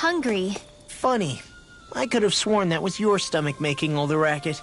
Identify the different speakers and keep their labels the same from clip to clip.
Speaker 1: hungry.
Speaker 2: Funny. I could have sworn that was your stomach making all the racket.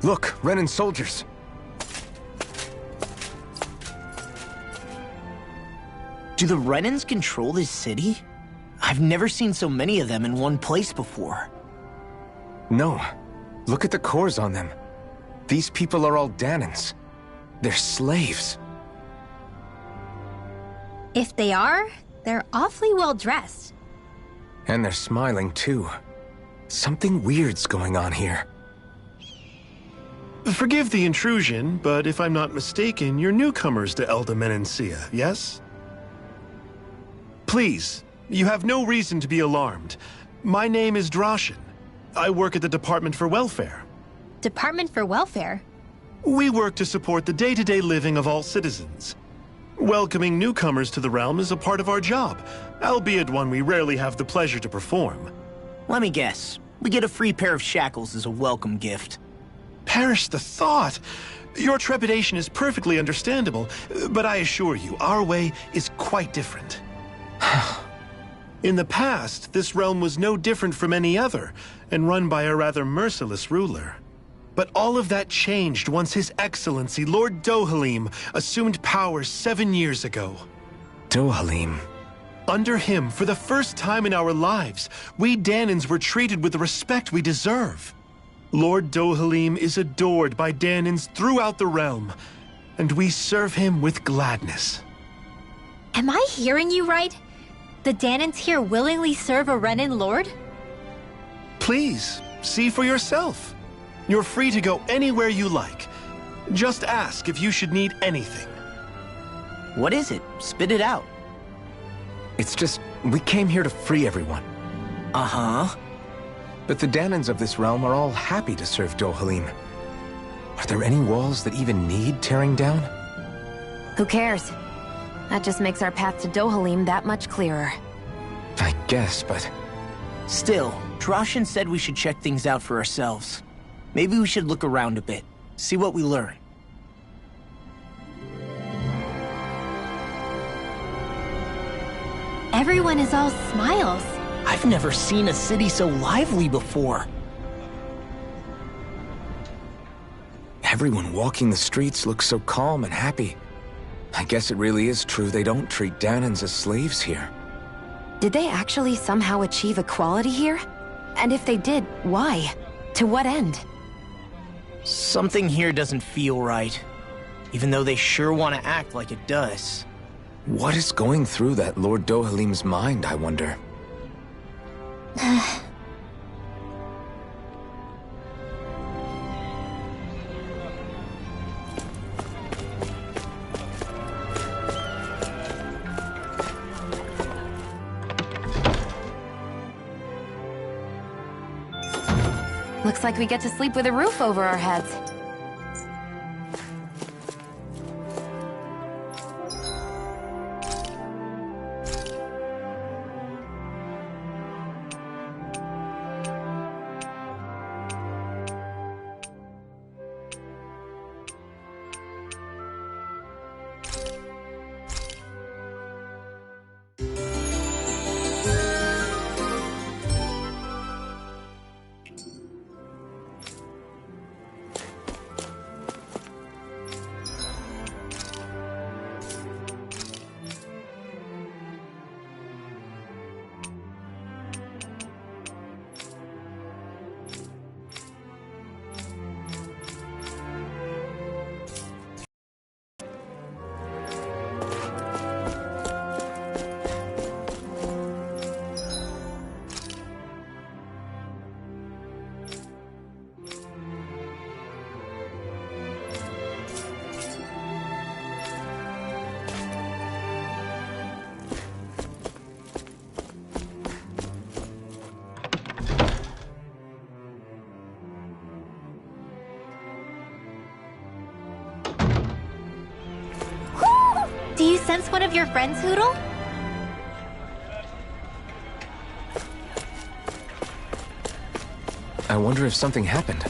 Speaker 3: Look, Renan soldiers.
Speaker 2: Do the Renans control this city? I've never seen so many of them in one place before.
Speaker 3: No. Look at the cores on them. These people are all Dahnans. They're slaves.
Speaker 1: If they are, they're awfully well dressed.
Speaker 3: And they're smiling too. Something weird's going on here.
Speaker 4: Forgive the intrusion, but if I'm not mistaken, you're newcomers to Elde Menancia, yes? Please, you have no reason to be alarmed. My name is Drashin. I work at the Department for Welfare.
Speaker 1: Department for Welfare?
Speaker 4: We work to support the day-to-day living of all citizens. Welcoming newcomers to the realm is a part of our job, albeit one we rarely have the pleasure to perform.
Speaker 2: Let me guess. We get a free pair of shackles as a welcome gift.
Speaker 4: Perish the thought! Your trepidation is perfectly understandable, but I assure you, our way is quite different. In the past, this realm was no different from any other, and run by a rather merciless ruler. But all of that changed once His Excellency, Lord Dohalim, assumed power 7 years ago.
Speaker 3: Dohalim.
Speaker 4: Under him, for the first time in our lives, we Dahnans were treated with the respect we deserve. Lord Dohalim is adored by Dahnans throughout the realm, and we serve him with gladness.
Speaker 1: Am I hearing you right? The Dahnans here willingly serve a Renan lord?
Speaker 4: Please, see for yourself. You're free to go anywhere you like. Just ask if you should need anything.
Speaker 2: What is it? Spit it out.
Speaker 3: It's just, we came here to free everyone.
Speaker 2: Uh-huh.
Speaker 3: But the Dahnans of this realm are all happy to serve Dohalim. Are there any walls that even need tearing down?
Speaker 5: Who cares? That just makes our path to Dohalim that much clearer.
Speaker 3: I guess, but...
Speaker 2: Still, Drashin said we should check things out for ourselves. Maybe we should look around a bit, see what we learn.
Speaker 1: Everyone is all smiles.
Speaker 2: I've never seen a city so lively before.
Speaker 3: Everyone walking the streets looks so calm and happy. I guess it really is true they don't treat Dahnans as slaves here.
Speaker 5: Did they actually somehow achieve equality here? And if they did, why? To what end?
Speaker 2: Something here doesn't feel right, even though they sure want to act like it does.
Speaker 3: What is going through that Lord Dohalim's mind, I wonder?
Speaker 5: Looks like we get to sleep with a roof over our heads.
Speaker 1: sense one of your friends, Hootle?
Speaker 3: I wonder if something happened.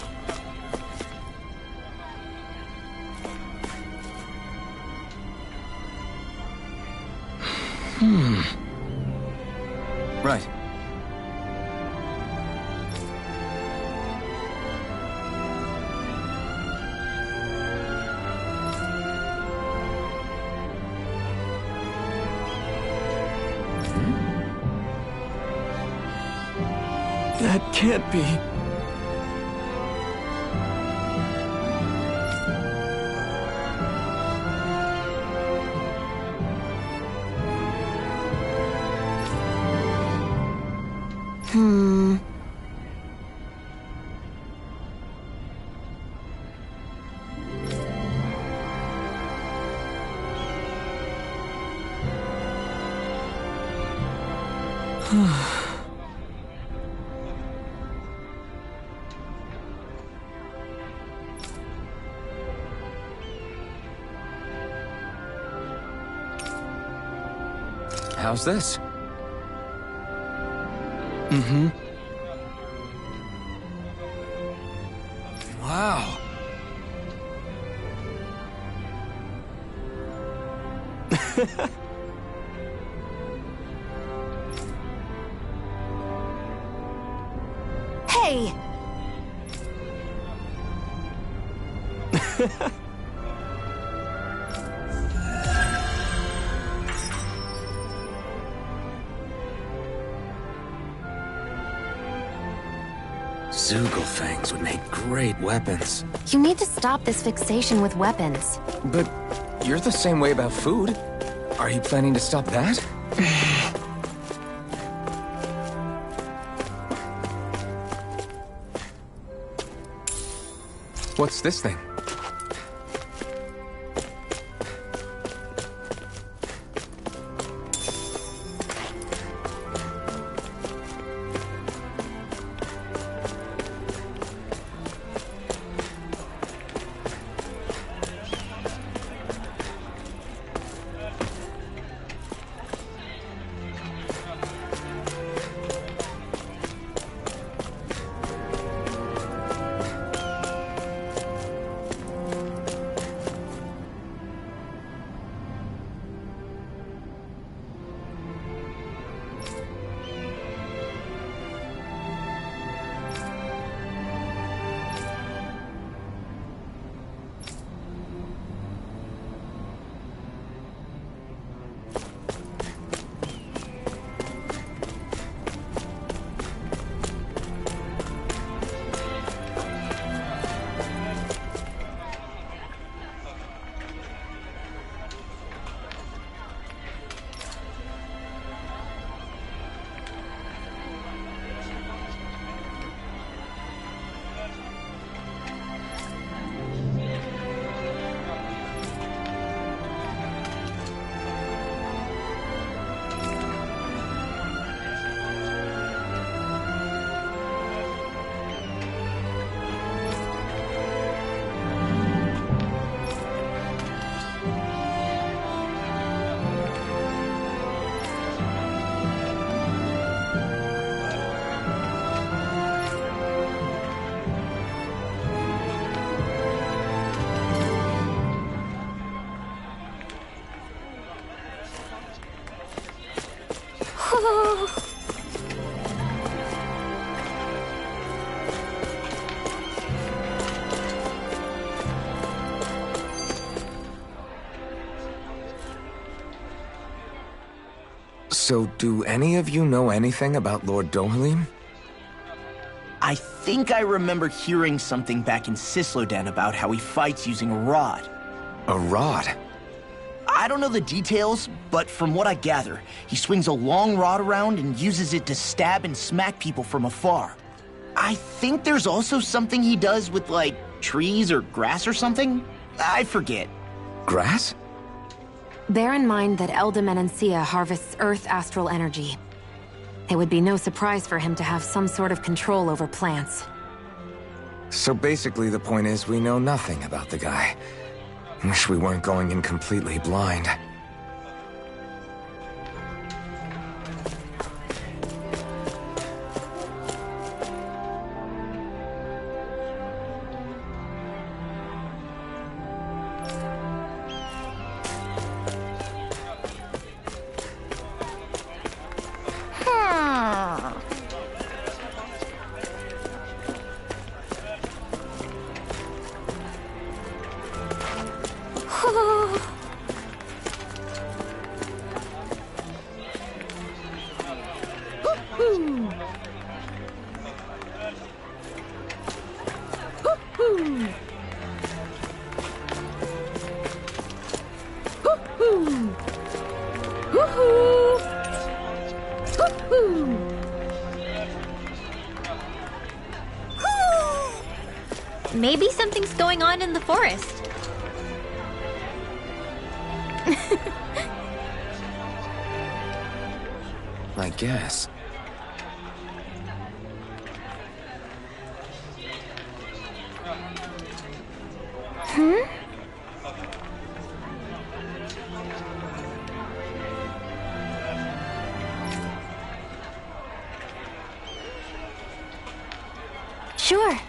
Speaker 3: Right.
Speaker 6: That can't be.
Speaker 3: How's this? Wow.
Speaker 5: Hey!
Speaker 3: Zeugle fangs would make great weapons.
Speaker 5: You need to stop this fixation with weapons.
Speaker 3: But you're the same way about food. Are you planning to stop that? What's this thing? So, do any of you know anything about Lord Dohalim?
Speaker 2: I think I remember hearing something back in Sislodan about how he fights using a rod.
Speaker 3: A rod?
Speaker 2: I don't know the details, but from what I gather, he swings a long rod around and uses it to stab and smack people from afar. I think there's also something he does with, like, trees or grass or something? I forget.
Speaker 3: Grass?
Speaker 5: Bear in mind that Elda Menancia harvests Earth astral energy. It would be no surprise for him to have some sort of control over plants.
Speaker 3: So basically the point is we know nothing about the guy. Wish we weren't going in completely blind.
Speaker 1: Maybe something's going on in the forest.
Speaker 3: I guess.
Speaker 5: Sure.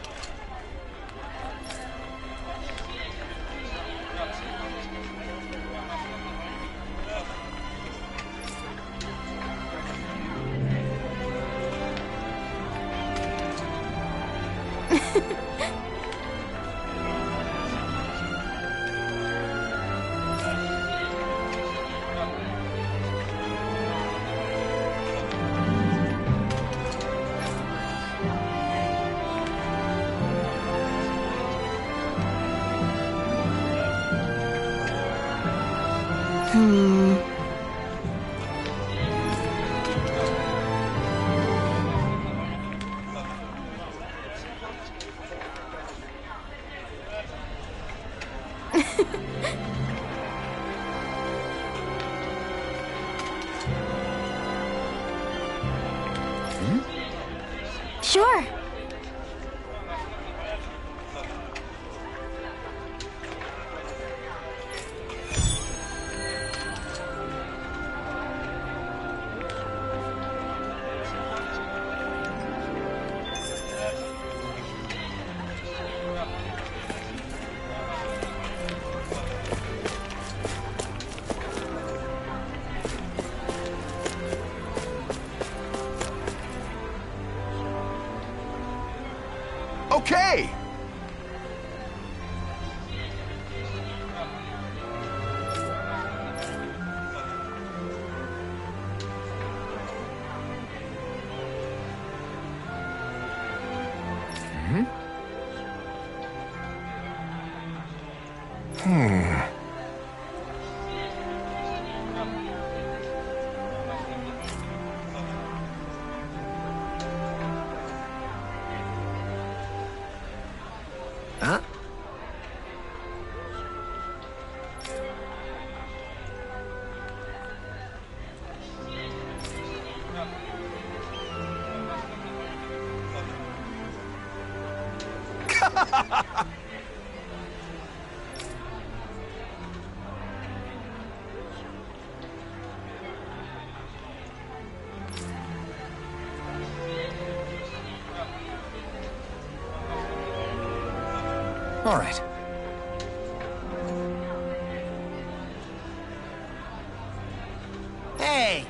Speaker 5: Sure.
Speaker 4: Okay!
Speaker 3: Huh? All right.
Speaker 2: Hey!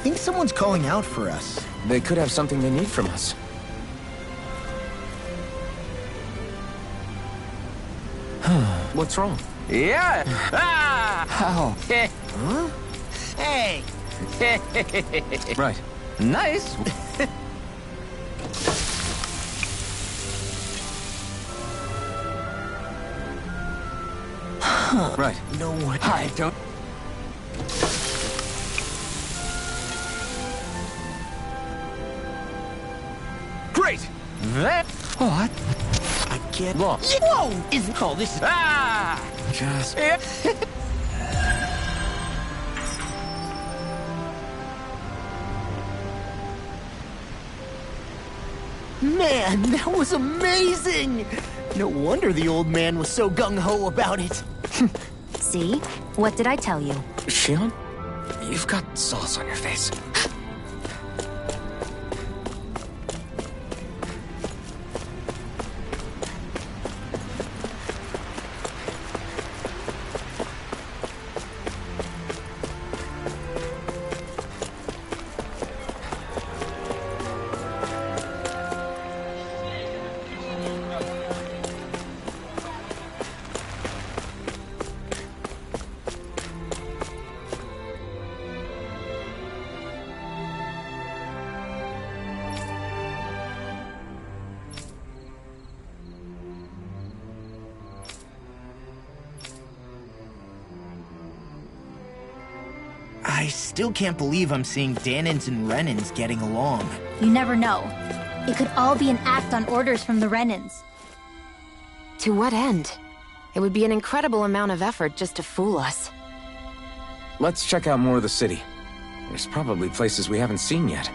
Speaker 2: think someone's calling out for us.
Speaker 3: They could have something they need from us. What's wrong?
Speaker 7: Yeah! Ah!
Speaker 3: How?
Speaker 2: Huh? Hey!
Speaker 3: Right.
Speaker 7: Nice!
Speaker 3: Right.
Speaker 2: No way.
Speaker 7: I don't...
Speaker 3: Great!
Speaker 7: That... What?
Speaker 2: I can't.
Speaker 3: Look.
Speaker 2: Whoa! Is oh, this is.
Speaker 7: Ah!
Speaker 3: Just...
Speaker 2: Man, that was amazing! No wonder the old man was so gung-ho about it.
Speaker 1: See? What did I tell you?
Speaker 3: Shion? You've got sauce on your face.
Speaker 2: I still can't believe I'm seeing Danins and Renins getting along.
Speaker 1: You never know. It could all be an act on orders from the Renins.
Speaker 5: To what end? It would be an incredible amount of effort just to fool us.
Speaker 3: Let's check out more of the city. There's probably places we haven't seen yet.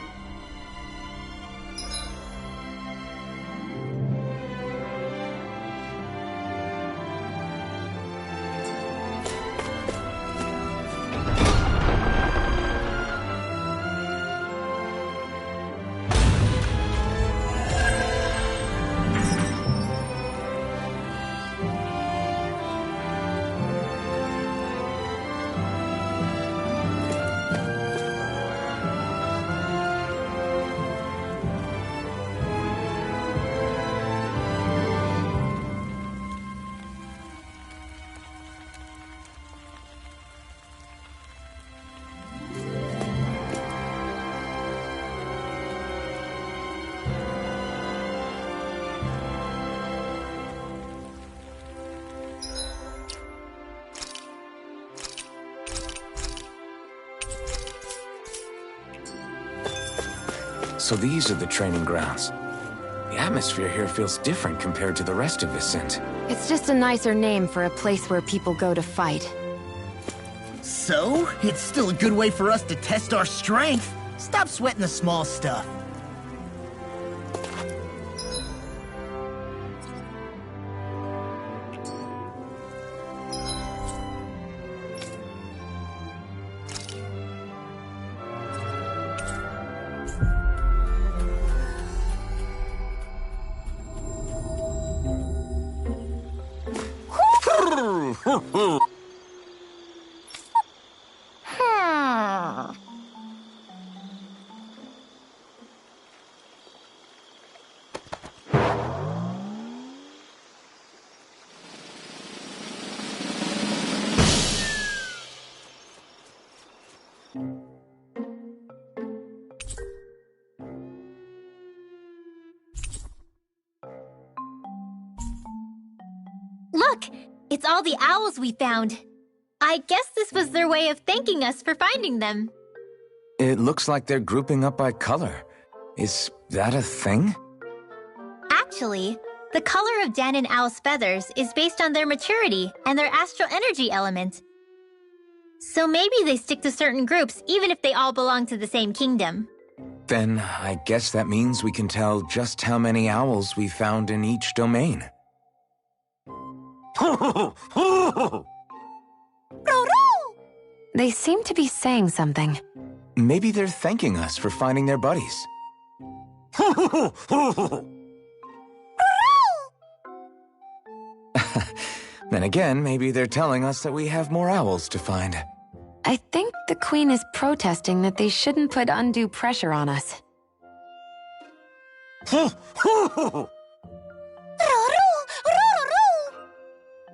Speaker 3: So these are the training grounds. The atmosphere here feels different compared to the rest of Vicent.
Speaker 5: It's just a nicer name for a place where people go to fight.
Speaker 2: So, it's still a good way for us to test our strength. Stop sweating the small stuff.
Speaker 1: Look! It's all the owls we found. I guess this was their way of thanking us for finding them.
Speaker 3: It looks like they're grouping up by color. Is that a thing?
Speaker 1: Actually, the color of Danon owls' feathers is based on their maturity and their astral energy element. So maybe they stick to certain groups even if they all belong to the same kingdom.
Speaker 3: Then I guess that means we can tell just how many owls we found in each domain.
Speaker 5: They seem to be saying something.
Speaker 3: Maybe they're thanking us for finding their buddies. Then again, maybe they're telling us that we have more owls to find.
Speaker 5: I think The Queen is protesting that they shouldn't put undue pressure on us.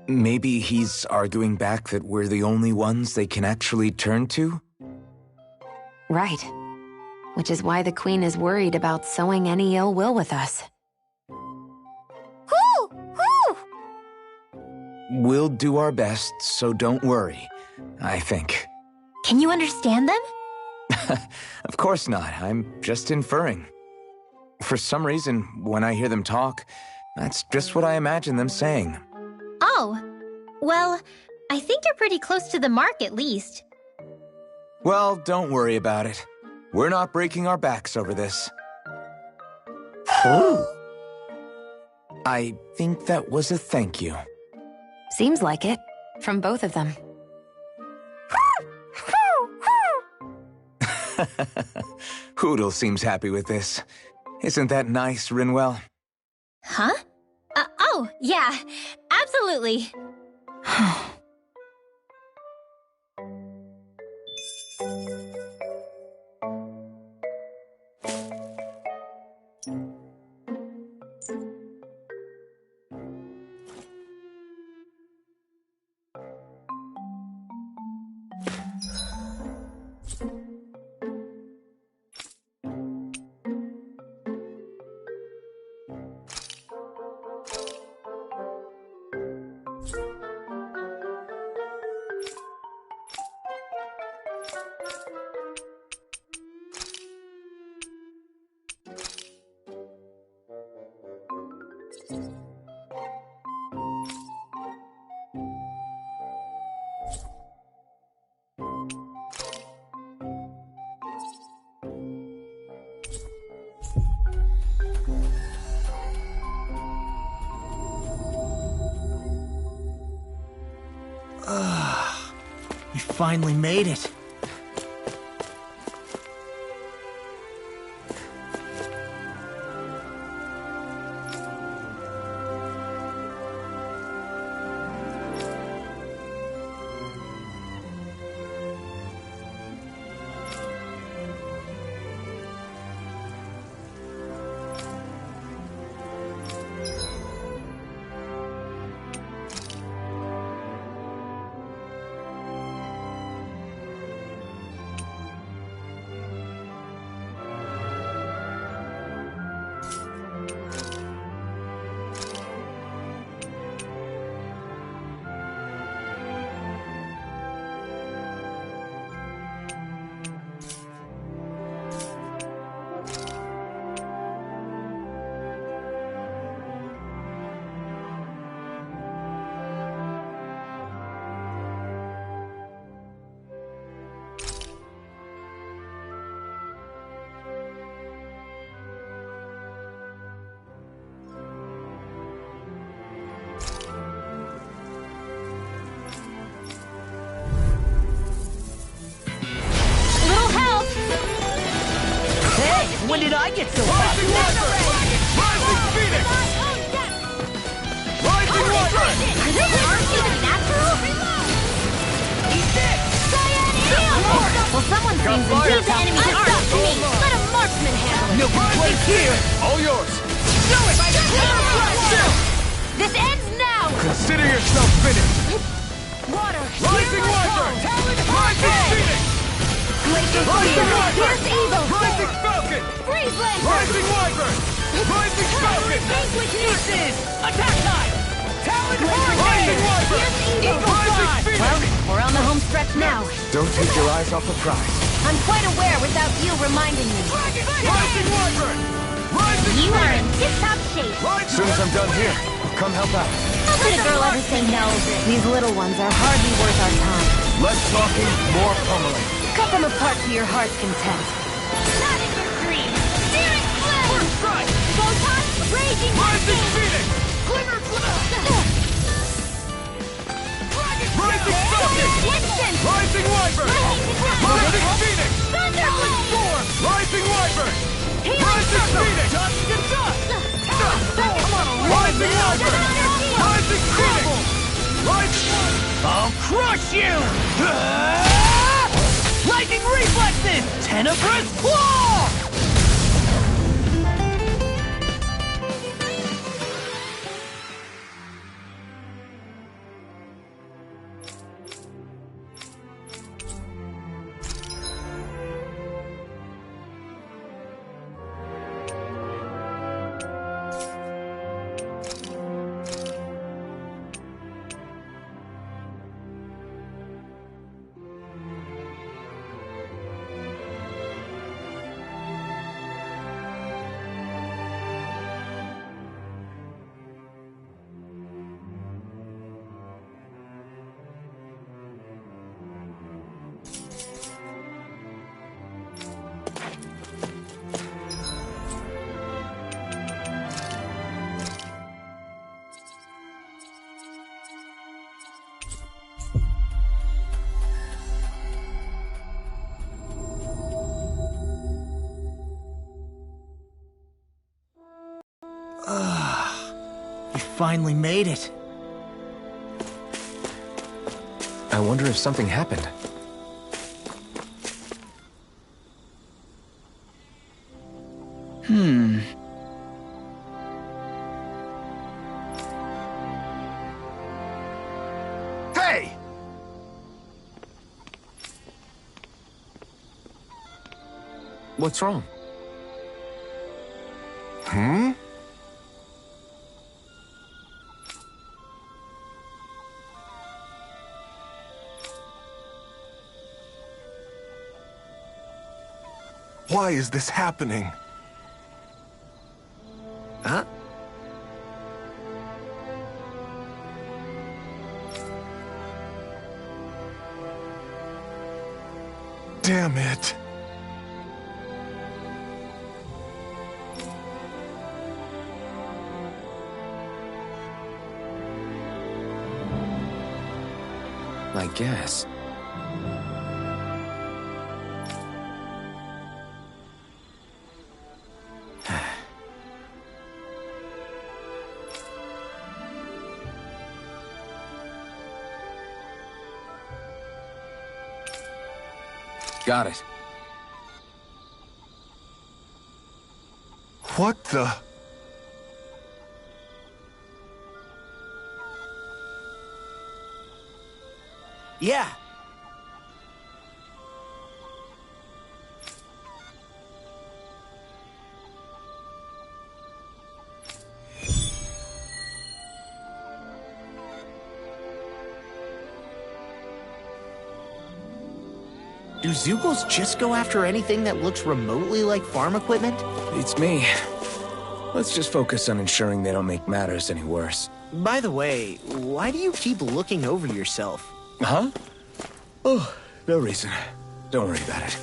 Speaker 3: Maybe he's arguing back that we're the only ones they can actually turn to?
Speaker 5: Right. Which is why the Queen is worried about sowing any ill will with us.
Speaker 3: We'll do our best, so don't worry, I think.
Speaker 1: Can you understand them?
Speaker 3: Of course not. I'm just inferring. For some reason, when I hear them talk, that's just what I imagine them saying.
Speaker 1: Oh, well, I think you're pretty close to the mark at least.
Speaker 3: Well, don't worry about it. We're not breaking our backs over this. I think that was a thank you.
Speaker 5: Seems like it, from both of them.
Speaker 3: Hootle seems happy with this. Isn't that nice, Rinwell?
Speaker 1: Huh? Oh, yeah, absolutely.
Speaker 2: We finally made it. When did I get so far?
Speaker 7: Rising Phoenix! Rising Wyvern!
Speaker 1: He's dead! Well, someone seems to
Speaker 7: fire.
Speaker 1: use the enemy's arms to me. Let a marksman handle it.
Speaker 2: No place here.
Speaker 7: All yours!
Speaker 1: Do it! This ends now!
Speaker 7: Consider yourself finished!
Speaker 1: Water!
Speaker 7: Rising Wyvern! Rising Phoenix!
Speaker 1: Glacier
Speaker 7: Rising
Speaker 1: Spear!
Speaker 7: Wyvern!
Speaker 1: Here's Evil!
Speaker 7: Rising Falcon!
Speaker 1: Freeze Lantern!
Speaker 7: Rising Wyvern! Rising Falcon!
Speaker 1: Execution! Attack time! Talon
Speaker 7: Rising Wyvern! Rising Phoenix!
Speaker 1: We're on the home stretch now.
Speaker 3: Don't take your eyes off the prize.
Speaker 1: I'm quite aware without you reminding me.
Speaker 7: Rising Wyvern! Rising
Speaker 1: You are in
Speaker 7: Phoenix!
Speaker 1: tip-top shape.
Speaker 3: As soon as I'm done here, I'll come help out.
Speaker 1: How could a girl ever say no?
Speaker 5: These little ones are hardly worth our time.
Speaker 3: Less talking, more pummeling.
Speaker 5: Cut them apart to your heart's content.
Speaker 1: Not in your dreams. Searing flame!
Speaker 7: First strike!
Speaker 1: Photon, raging
Speaker 7: Rising Phoenix!
Speaker 1: glimmer
Speaker 7: Rising Falcon!
Speaker 1: Winston!
Speaker 7: Rising Wyvern! Rising Phoenix!
Speaker 1: Thunderbolt Storm!
Speaker 7: Rising Wyvern!
Speaker 1: Healing
Speaker 7: Rising
Speaker 1: Circle!
Speaker 7: Phoenix!
Speaker 1: Dust to dust!
Speaker 7: Rising Wyvern! Rising Phoenix! Rising...
Speaker 2: I'll crush you! Lightning reflexes! Tenebrous claw! You finally made it.
Speaker 3: I wonder if something happened.
Speaker 4: Hey!
Speaker 3: What's wrong?
Speaker 4: Why is this happening?
Speaker 3: Huh?
Speaker 4: Damn it.
Speaker 3: I guess. Got it.
Speaker 4: What the?
Speaker 2: Yeah. Do Zeugles just go after anything that looks remotely like farm equipment?
Speaker 3: Beats me. Let's just focus on ensuring they don't make matters any worse.
Speaker 2: By the way, why do you keep looking over yourself?
Speaker 3: Huh? Oh, no reason. Don't worry about it.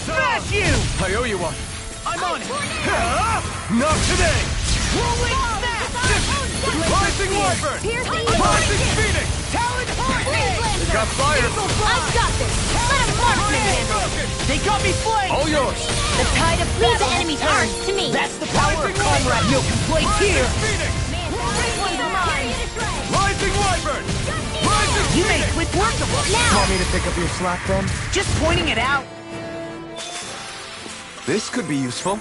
Speaker 2: Smash you!
Speaker 7: I owe you one.
Speaker 2: I'm on it!
Speaker 7: Not today!
Speaker 2: Rolling snap!
Speaker 7: Rising Wyvern! Rising Phoenix!
Speaker 2: Talon
Speaker 7: They got fire!
Speaker 1: I've got this! Let a marksman handle it!
Speaker 2: They got me flanked!
Speaker 7: All yours!
Speaker 1: The tide of battle the enemy turns to me!
Speaker 2: That's the power of Conrad Milk and Blade here!
Speaker 7: Phoenix! Rising Wyvern! Rising
Speaker 2: You made
Speaker 7: Phoenix!
Speaker 2: quick work of us!
Speaker 1: Now!
Speaker 3: Want me to pick up your slack then?
Speaker 2: Just pointing it out!
Speaker 3: This could be useful.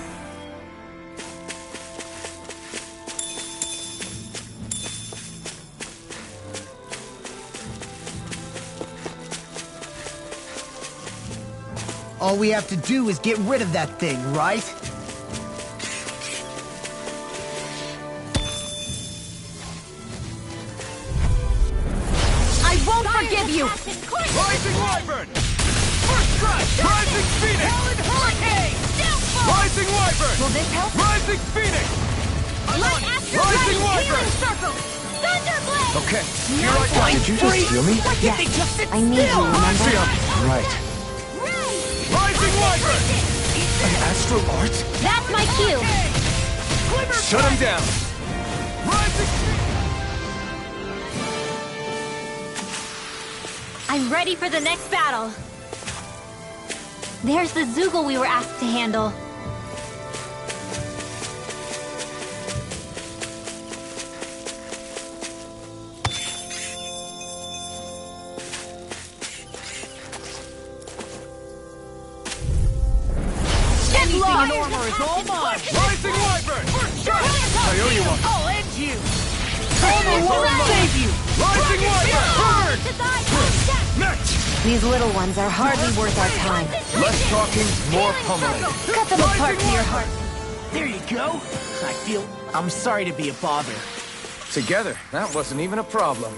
Speaker 2: All we have to do is get rid of that thing, right?
Speaker 7: Wyvern!
Speaker 5: Will this help?
Speaker 7: Rising Phoenix!
Speaker 1: Light Astral
Speaker 7: Rising
Speaker 1: Light!
Speaker 7: Wyvern!
Speaker 1: Healing Circle! Thunderblade!
Speaker 3: Okay,
Speaker 7: Here I go!
Speaker 3: did you just heal me?
Speaker 5: Yes. I need you, remember?
Speaker 3: Right.
Speaker 7: Rising Wyvern!
Speaker 3: An astral art?
Speaker 1: That's my cue!
Speaker 3: Shut him down!
Speaker 7: Rising...
Speaker 1: I'm ready for the next battle. There's the Zoogle we were asked to handle.
Speaker 2: Anything in armor is all mine!
Speaker 7: Rising Wyvern!
Speaker 3: I owe you one.
Speaker 2: I'll end you!
Speaker 7: Armor
Speaker 2: Won't save you!
Speaker 7: Rising Wyvern! Next!
Speaker 5: These little ones are hardly worth our time.
Speaker 3: Less talking, more pummeling.
Speaker 5: Cut them apart to your heart.
Speaker 2: There you go! I'm sorry to be a bother.
Speaker 3: Together, that wasn't even a problem.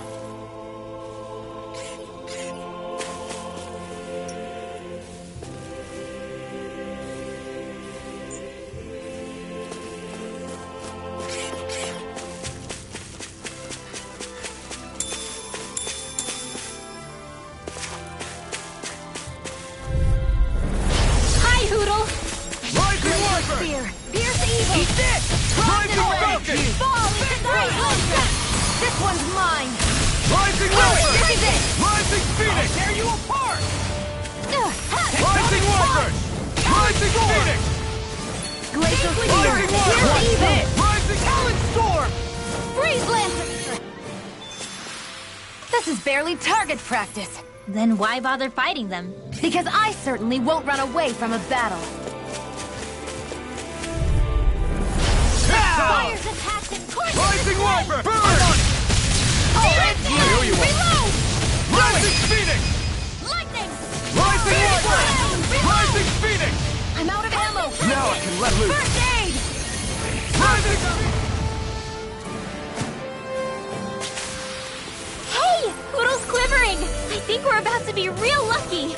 Speaker 1: Hi, Hoodle!
Speaker 7: Rising Wyvern!
Speaker 5: Fear. Pierce evil.
Speaker 2: Eat this!
Speaker 7: Rising Falcon!
Speaker 1: Fall into the
Speaker 5: This one's mine.
Speaker 7: Rising Wyvern!
Speaker 5: This is it.
Speaker 7: Rising Phoenix!
Speaker 2: Tear you apart!
Speaker 7: Rising Wyvern! Rising Phoenix!
Speaker 5: Glacial
Speaker 7: Rising
Speaker 5: fear.
Speaker 7: Wyvern!
Speaker 5: Pierce evil.
Speaker 7: Rising Talon Storm!
Speaker 5: Freeze Lancer. This is barely target practice.
Speaker 1: Then why bother fighting them?
Speaker 5: Because I certainly won't run away from a battle.
Speaker 1: Fire's attacked and course!
Speaker 7: Rising Wyvern! Burn!
Speaker 1: Reload!
Speaker 7: Rising Phoenix!
Speaker 1: Lightning!
Speaker 7: Rising Wyvern! Rising Phoenix!
Speaker 5: I'm out of ammo.
Speaker 3: Now I can let loose.
Speaker 5: First aid.
Speaker 7: Rising...
Speaker 1: Hey! Hoodle's quivering! I think we're about to be real lucky!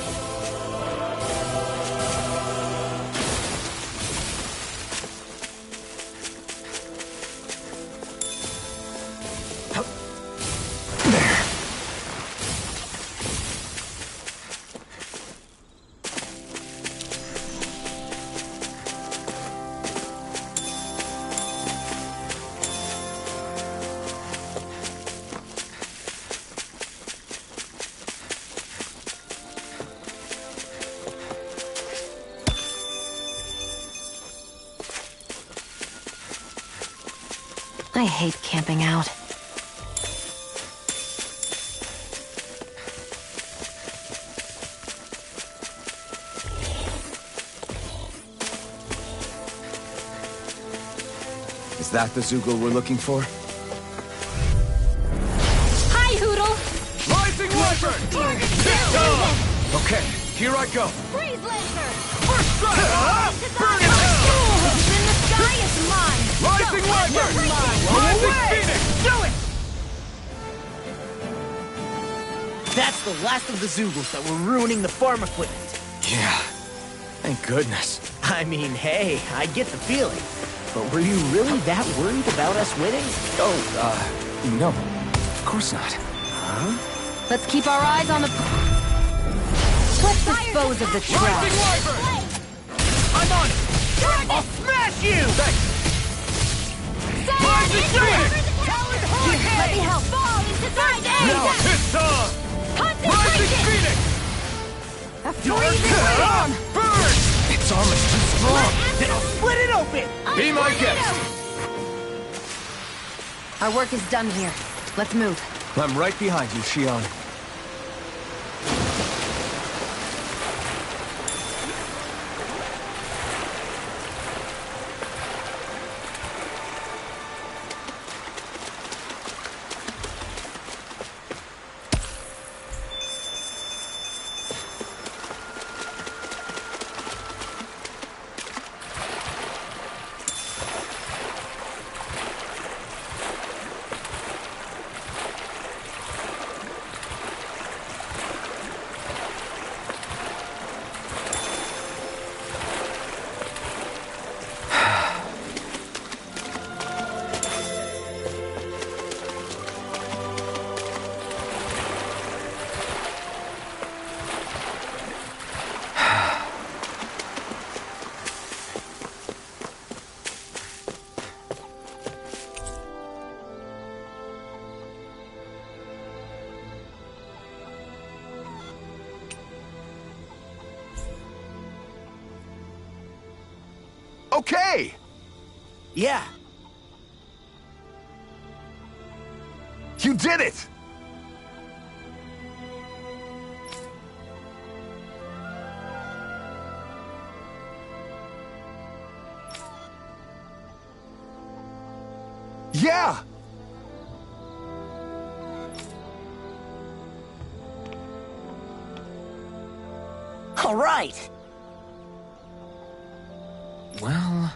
Speaker 5: I hate camping out.
Speaker 3: Is that the Zoogle we're looking for?
Speaker 1: Hi, Hoodle!
Speaker 7: Rising Wyvern! Target!
Speaker 3: Okay, here I go.
Speaker 1: Freeze Lancer!
Speaker 7: First strike! Burn it down!
Speaker 5: What's in the sky is mine.
Speaker 7: Rising Wyvern! Rising Phoenix!
Speaker 2: Do it! That's the last of the Zoogles that were ruining the farm equipment.
Speaker 3: Yeah, thank goodness.
Speaker 2: I mean, hey, I get the feeling. But were you really that worried about us winning?
Speaker 3: Oh, no, of course not.
Speaker 5: Let's keep our eyes on the... Let's dispose of the
Speaker 7: Rising
Speaker 5: trash.
Speaker 7: Wyvern!
Speaker 2: I'm on it! I'll smash you!
Speaker 7: Rising Phoenix!
Speaker 5: Here, let me help.
Speaker 1: Fall into First aid!
Speaker 7: Now it's on! Rising
Speaker 1: Concentration!
Speaker 7: Phoenix!
Speaker 5: A freezing storm.
Speaker 7: Burn!
Speaker 3: Its armor's too strong.
Speaker 2: Then I'll split it open!
Speaker 3: Be my guest.
Speaker 5: Our work is done here. Let's move.
Speaker 3: I'm right behind you, Shion. Okay!
Speaker 2: Yeah.
Speaker 3: You did it! Yeah!
Speaker 2: All right.
Speaker 3: Well...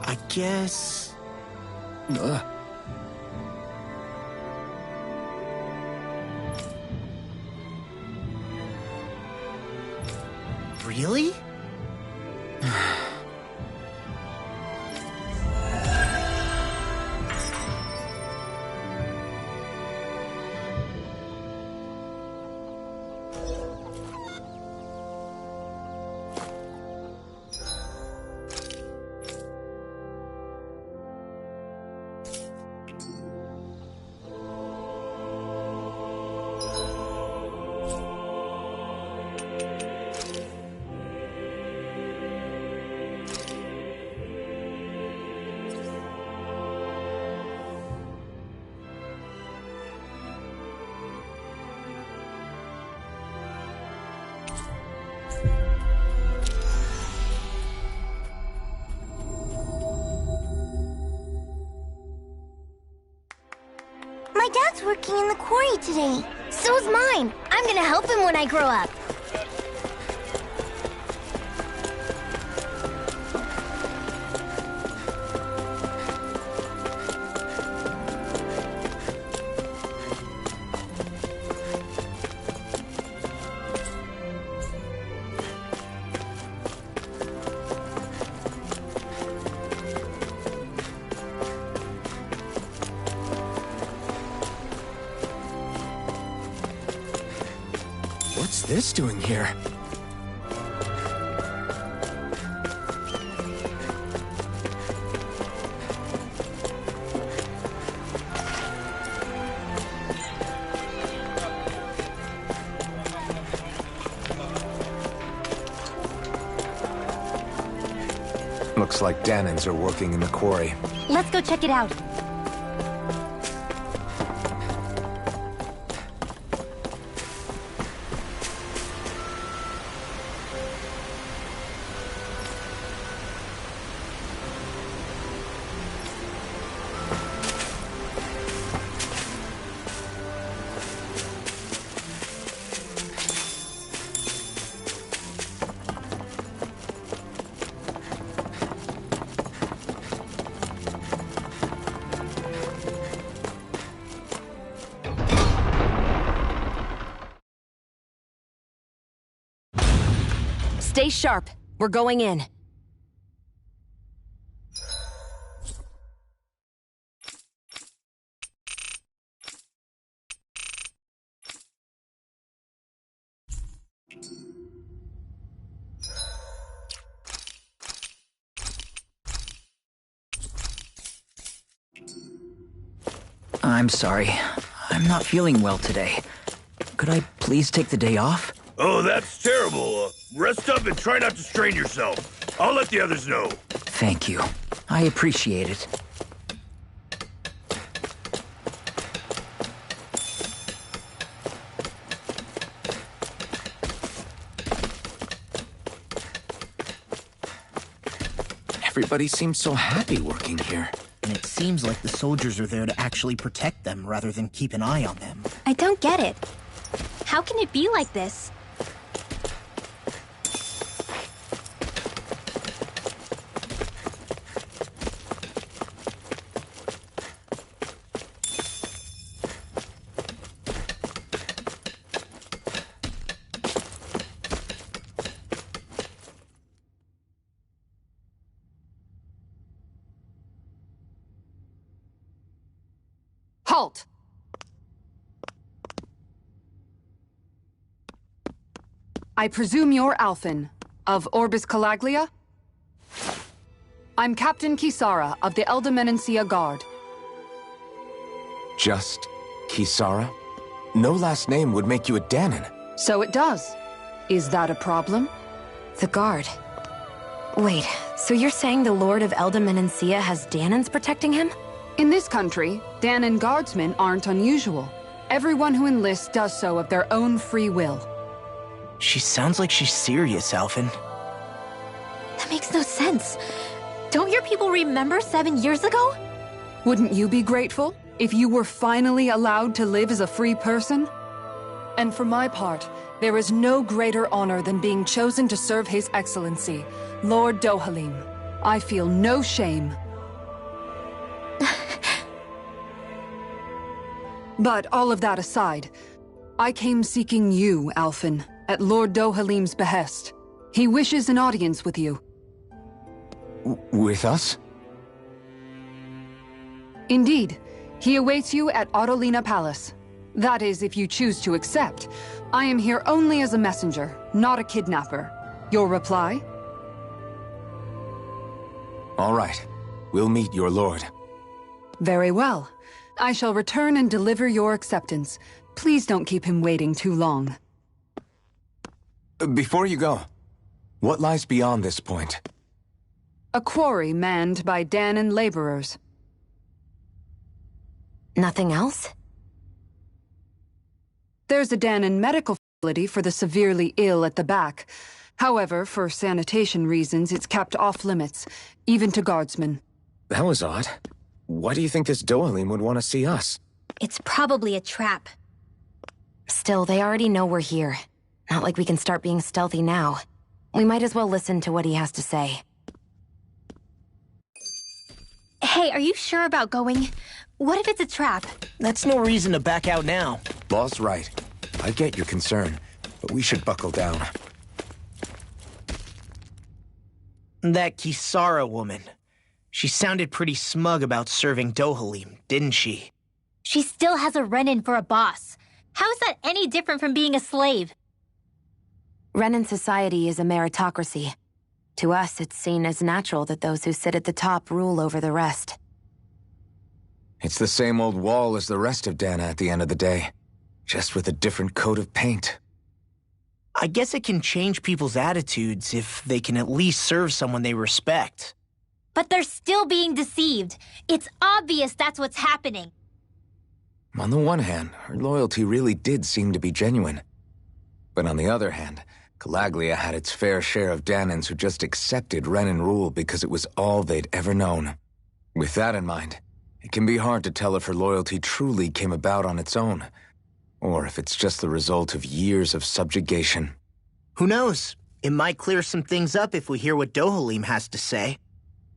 Speaker 2: I guess... Really?
Speaker 8: My dad's working in the quarry today. So's mine. I'm gonna help him when I grow up.
Speaker 3: What's this doing here? Looks like Danans are working in the quarry.
Speaker 1: Let's go check it out.
Speaker 5: Stay sharp. We're going in.
Speaker 2: I'm sorry. I'm not feeling well today. Could I please take the day off?
Speaker 7: Oh, that's terrible. Rest up and try not to strain yourself. I'll let the others know.
Speaker 2: Thank you. I appreciate it.
Speaker 3: Everybody seems so happy working here.
Speaker 2: And it seems like the soldiers are there to actually protect them rather than keep an eye on them.
Speaker 1: I don't get it. How can it be like this?
Speaker 5: Halt!
Speaker 9: I presume you're Alphen, of Orbis Calaglia? I'm Captain Kisara of the Eldimenencia Guard.
Speaker 3: Just Kisara? No last name would make you a Dahnan.
Speaker 9: So it does. Is that a problem?
Speaker 5: The Guard. Wait, so you're saying the Lord of Eldimenencia has Dahnans protecting him?
Speaker 9: In this country, Dahnan guardsmen aren't unusual. Everyone who enlists does so of their own free will.
Speaker 2: She sounds like she's serious, Alphen.
Speaker 1: That makes no sense. Don't your people remember 7 years ago?
Speaker 9: Wouldn't you be grateful if you were finally allowed to live as a free person?
Speaker 6: And for my part, there is no greater honor than being chosen to serve His Excellency, Lord Dohalim.
Speaker 9: I feel no shame. But all of that aside, I came seeking you, Alphen, at Lord Dohalim's behest. He wishes an audience with you.
Speaker 3: With us?
Speaker 9: Indeed. He awaits you at Autolina Palace. That is, if you choose to accept. I am here only as a messenger, not a kidnapper. Your reply?
Speaker 3: All right. We'll meet your lord.
Speaker 9: Very well. I shall return and deliver your acceptance. Please don't keep him waiting too long.
Speaker 3: Before you go, what lies beyond this point?
Speaker 9: A quarry manned by Dahnan laborers.
Speaker 5: Nothing else?
Speaker 9: There's a Dahnan medical facility for the severely ill at the back. However, for sanitation reasons, it's kept off-limits, even to guardsmen.
Speaker 3: That was odd. Why do you think this Dohalim would want to see us?
Speaker 1: It's probably a trap.
Speaker 5: Still, they already know we're here. Not like we can start being stealthy now. We might as well listen to what he has to say.
Speaker 1: Hey, are you sure about going? What if it's a trap?
Speaker 2: That's no reason to back out now.
Speaker 3: Law's right. I get your concern, but we should buckle down.
Speaker 2: That Kisara woman. She sounded pretty smug about serving Dohalim, didn't she?
Speaker 1: She still has a Renan for a boss. How is that any different from being a slave?
Speaker 5: Renan society is a meritocracy. To us, it's seen as natural that those who sit at the top rule over the rest.
Speaker 3: It's the same old wall as the rest of Dahna at the end of the day, just with a different coat of paint.
Speaker 2: I guess it can change people's attitudes if they can at least serve someone they respect.
Speaker 1: But they're still being deceived. It's obvious that's what's happening.
Speaker 3: On the one hand, her loyalty really did seem to be genuine. But on the other hand, Calaglia had its fair share of Dahnans who just accepted Renan rule because it was all they'd ever known. With that in mind, it can be hard to tell if her loyalty truly came about on its own, or if it's just the result of years of subjugation.
Speaker 2: Who knows? It might clear some things up if we hear what Dohalim has to say.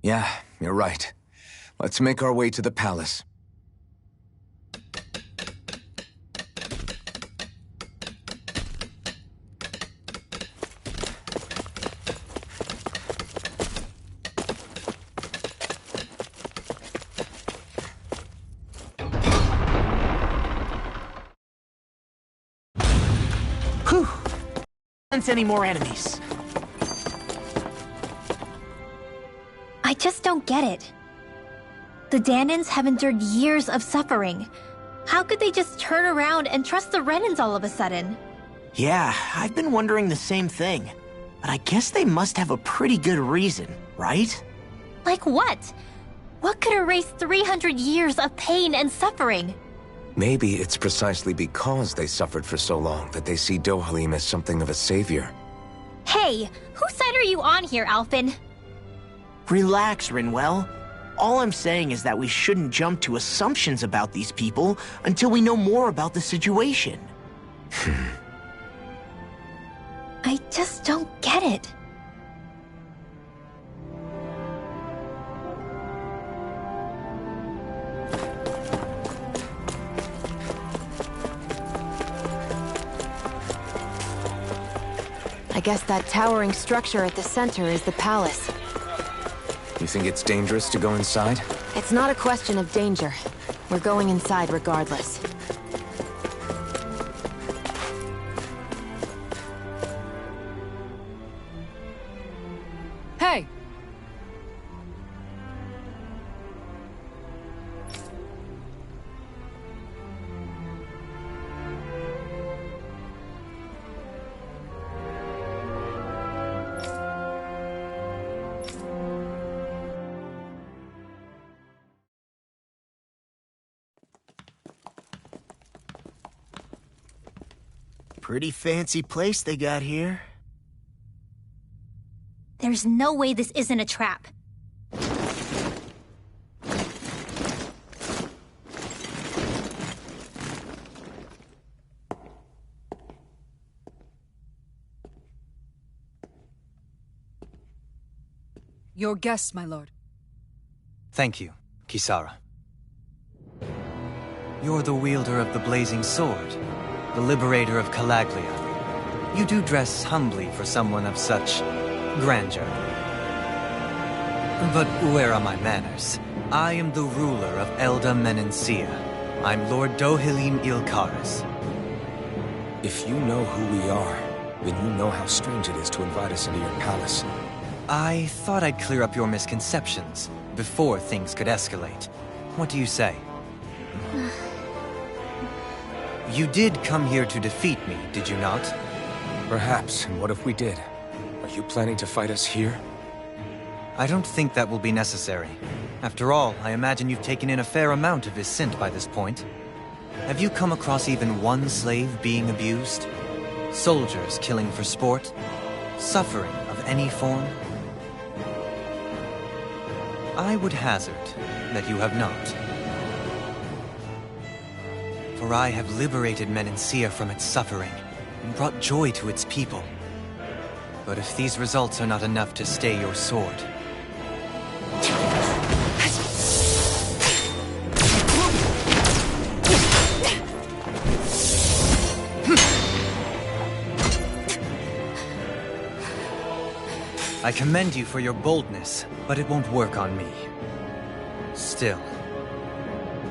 Speaker 3: Yeah, you're right. Let's make our way to the palace.
Speaker 2: Whew! Don't sense any more enemies.
Speaker 1: I just don't get it. The Dahnans have endured years of suffering. How could they just turn around and trust the Renans all of a sudden?
Speaker 2: Yeah, I've been wondering the same thing. But I guess they must have a pretty good reason, right?
Speaker 1: Like what? What could erase 300 years of pain and suffering?
Speaker 3: Maybe it's precisely because they suffered for so long that they see Dohalim as something of a savior.
Speaker 1: Hey, whose side are you on here, Alphen?
Speaker 2: Relax, Rinwell. All I'm saying is that we shouldn't jump to assumptions about these people until we know more about the situation.
Speaker 1: I just don't get it.
Speaker 5: I guess that towering structure at the center is the palace.
Speaker 3: You think it's dangerous to go inside?
Speaker 5: It's not a question of danger. We're going inside regardless.
Speaker 2: Pretty fancy place they got here.
Speaker 1: There's no way this isn't a trap.
Speaker 6: Your guests, my lord.
Speaker 10: Thank you, Kisara. You're the wielder of the blazing sword, the liberator of Calaglia. You do dress humbly for someone of such grandeur. But where are my manners? I am the ruler of Elda Menencia. I'm Lord Dohalim Ilkaris.
Speaker 3: If you know who we are, then you know how strange it is to invite us into your palace.
Speaker 10: I thought I'd clear up your misconceptions before things could escalate. What do you say? You did come here to defeat me, did you not?
Speaker 3: Perhaps, and what if we did? Are you planning to fight us here?
Speaker 10: I don't think that will be necessary. After all, I imagine you've taken in a fair amount of his scent by this point. Have you come across even one slave being abused? Soldiers killing for sport? Suffering of any form? I would hazard that you have not. For I have liberated Menencia from its suffering and brought joy to its people. But if these results are not enough to stay your sword... I commend you for your boldness, but it won't work on me. Still,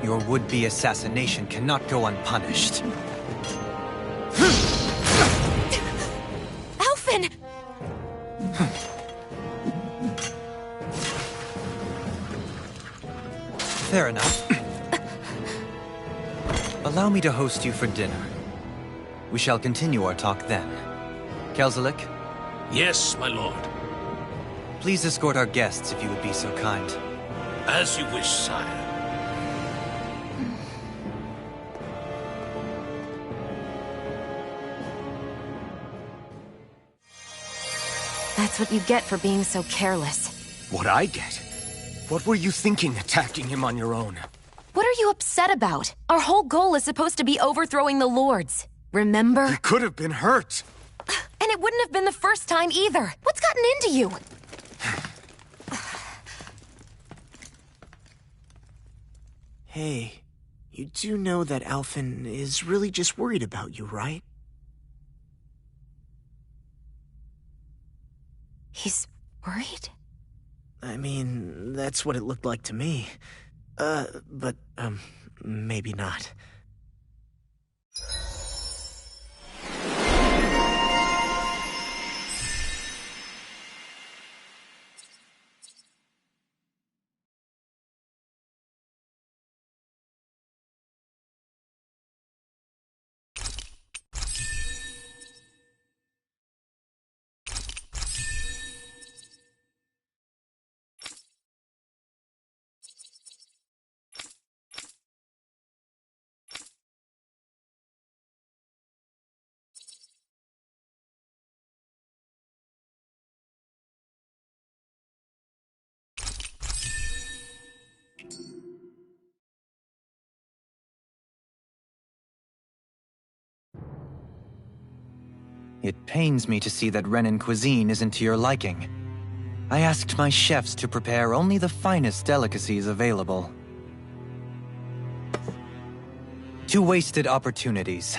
Speaker 10: your would-be assassination cannot go unpunished.
Speaker 5: Alphen!
Speaker 10: Fair enough. Allow me to host you for dinner. We shall continue our talk then. Kelzelik?
Speaker 7: Yes, my lord.
Speaker 10: Please escort our guests if you would be so kind.
Speaker 7: As you wish, sire.
Speaker 5: That's what you get for being so careless.
Speaker 3: What I get? What were you thinking attacking him on your own?
Speaker 5: What are you upset about? Our whole goal is supposed to be overthrowing the Lords. Remember?
Speaker 3: He could have been hurt.
Speaker 5: And it wouldn't have been the first time either. What's gotten into you?
Speaker 2: Hey, you do know that Alphen is really just worried about you, right?
Speaker 5: He's worried?
Speaker 2: I mean, that's what it looked like to me. But maybe not.
Speaker 10: It pains me to see that Renan cuisine isn't to your liking. I asked my chefs to prepare only the finest delicacies available. 2 wasted opportunities.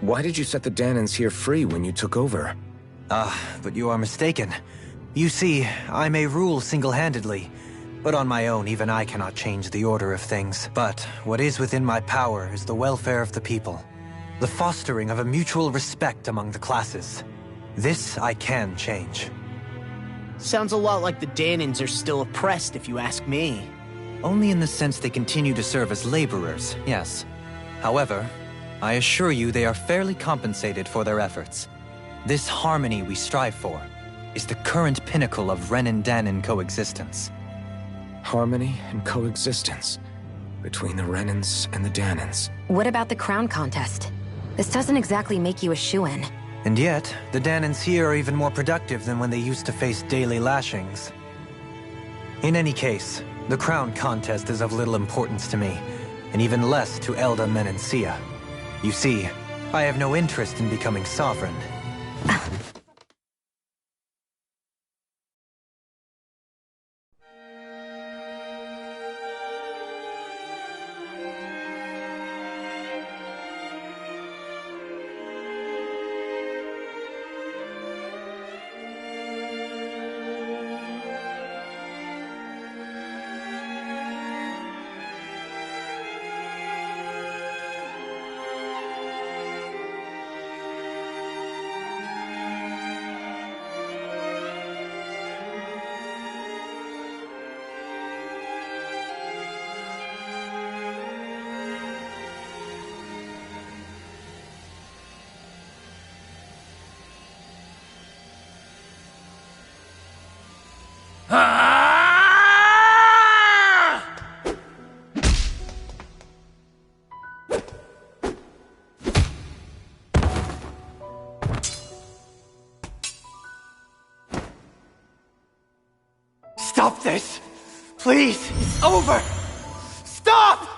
Speaker 3: Why did you set the Danans here free when you took over?
Speaker 10: But you are mistaken. You see, I may rule single-handedly, but on my own, even I cannot change the order of things. But what is within my power is the welfare of the people. The fostering of a mutual respect among the classes. This I can change.
Speaker 2: Sounds a lot like the Danans are still oppressed, if you ask me.
Speaker 10: Only in the sense they continue to serve as laborers, yes. However, I assure you they are fairly compensated for their efforts. This harmony we strive for is the current pinnacle of Renan-Danan coexistence.
Speaker 3: harmony and coexistence between the Renans and the Dahnans.
Speaker 5: What about the crown contest? This doesn't exactly make you a shoo-in.
Speaker 10: And yet, the Dahnans here are even more productive than when they used to face daily lashings. In any case, the crown contest is of little importance to me, and even less to Elda Menancia. You see, I have no interest in becoming sovereign.
Speaker 2: Stop this! Please! It's over! Stop!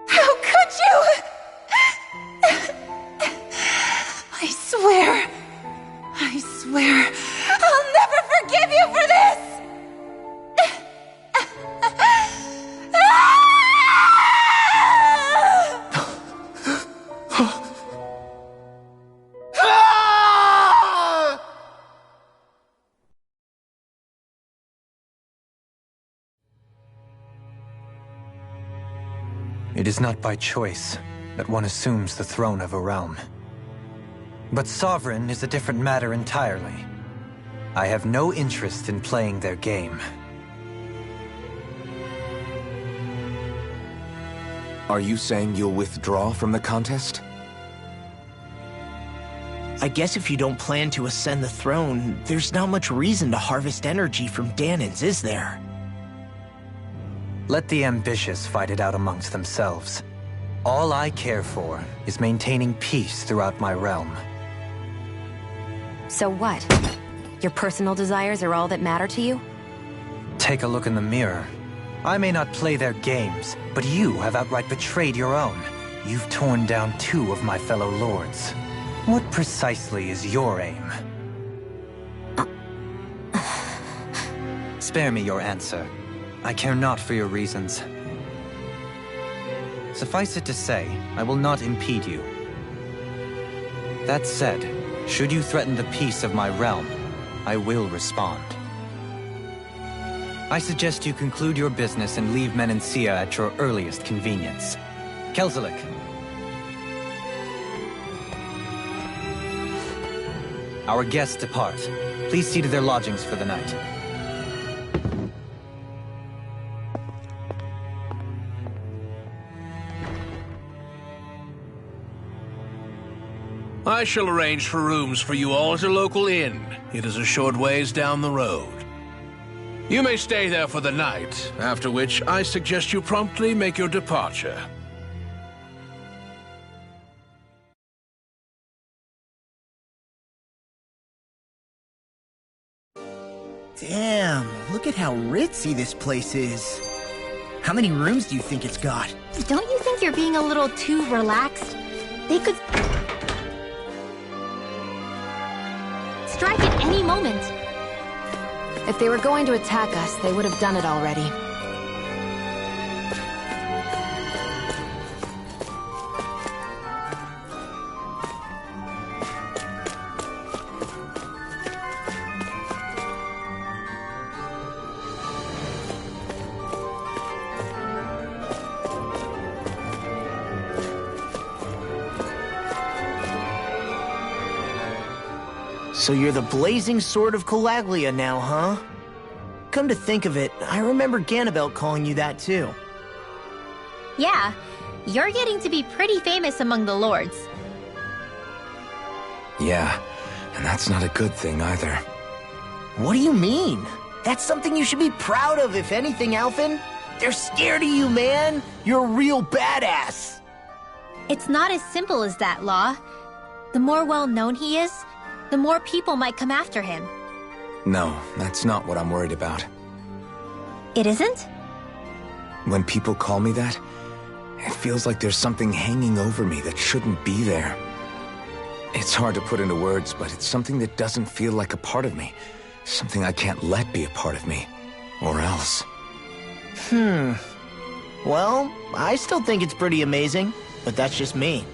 Speaker 11: How could you? I swear, I'll never forgive you for this!
Speaker 10: It is not by choice that one assumes the throne of a realm. But sovereign is a different matter entirely. I have no interest in playing their game.
Speaker 3: Are you saying you'll withdraw from the contest?
Speaker 2: I guess if you don't plan to ascend the throne, there's not much reason to harvest energy from Dahnans, is there?
Speaker 10: Let the ambitious fight it out amongst themselves. All I care for is maintaining peace throughout my realm.
Speaker 5: So what? Your personal desires are all that matter to you?
Speaker 10: Take a look in the mirror. I may not play their games, but you have outright betrayed your own. You've torn down 2 of my fellow lords. What precisely is your aim? Spare me your answer. I care not for your reasons. Suffice it to say, I will not impede you. That said, should you threaten the peace of my realm, I will respond. I suggest you conclude your business and leave Menancia at your earliest convenience. Kelzelik. Our guests depart. Please see to their lodgings for the night.
Speaker 12: I shall arrange for rooms for you all at a local inn. It is a short ways down the road. You may stay there for the night, after which I suggest you promptly make your departure.
Speaker 2: Damn, look at how ritzy this place is. How many rooms do you think it's got?
Speaker 1: Don't you think you're being a little too relaxed? They could strike at any moment.
Speaker 5: If they were going to attack us, they would have done it already.
Speaker 2: So you're the blazing sword of Calaglia now, huh? Come to think of it, I remember Ganabelt calling you that too.
Speaker 1: Yeah, you're getting to be pretty famous among the lords.
Speaker 3: Yeah, and that's not a good thing either.
Speaker 2: What do you mean? That's something you should be proud of, if anything, Alphen. They're scared of you, man. You're a real badass.
Speaker 1: It's not as simple as that, Law. The more well-known he is, the more people might come after him.
Speaker 3: No, that's not what I'm worried about.
Speaker 1: It isn't?
Speaker 3: When people call me that, it feels like there's something hanging over me that shouldn't be there. It's hard to put into words, but it's something that doesn't feel like a part of me. Something I can't let be a part of me. Or else.
Speaker 2: Well, I still think it's pretty amazing, but that's just me.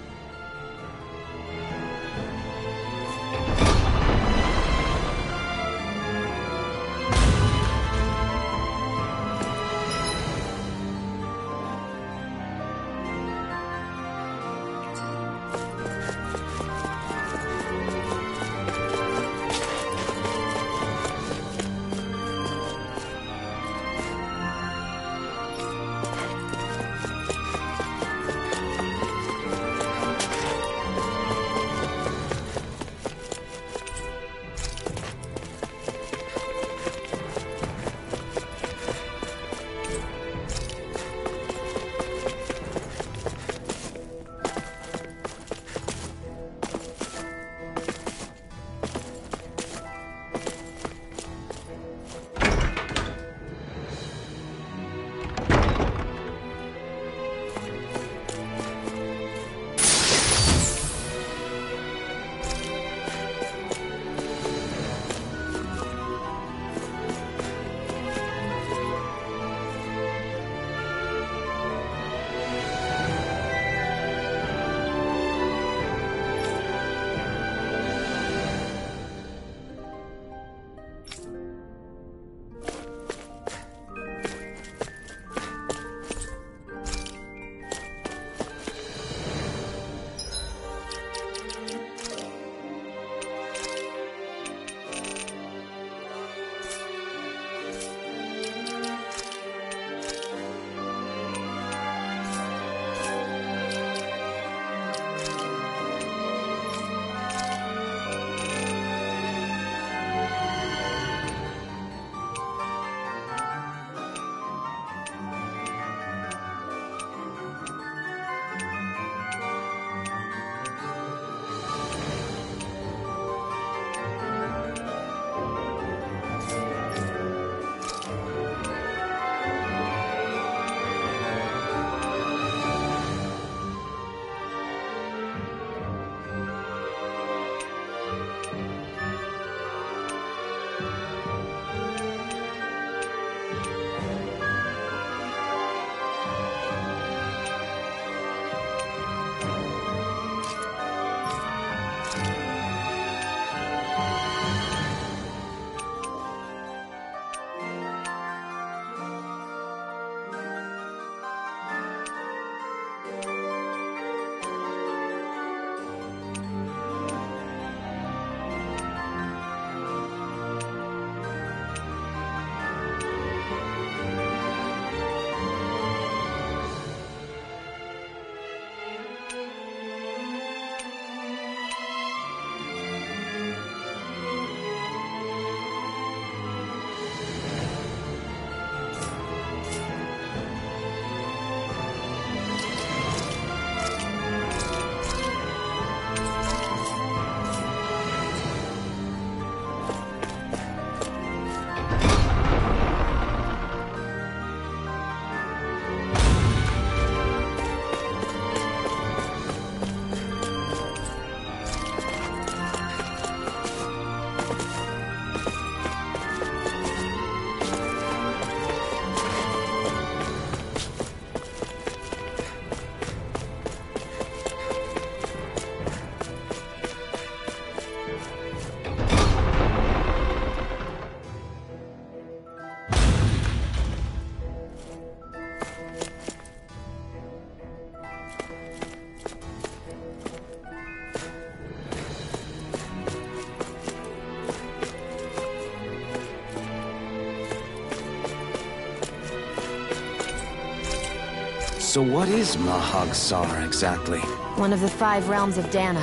Speaker 3: So what is Mahag Sar exactly?
Speaker 5: One of the 5 realms of Dana.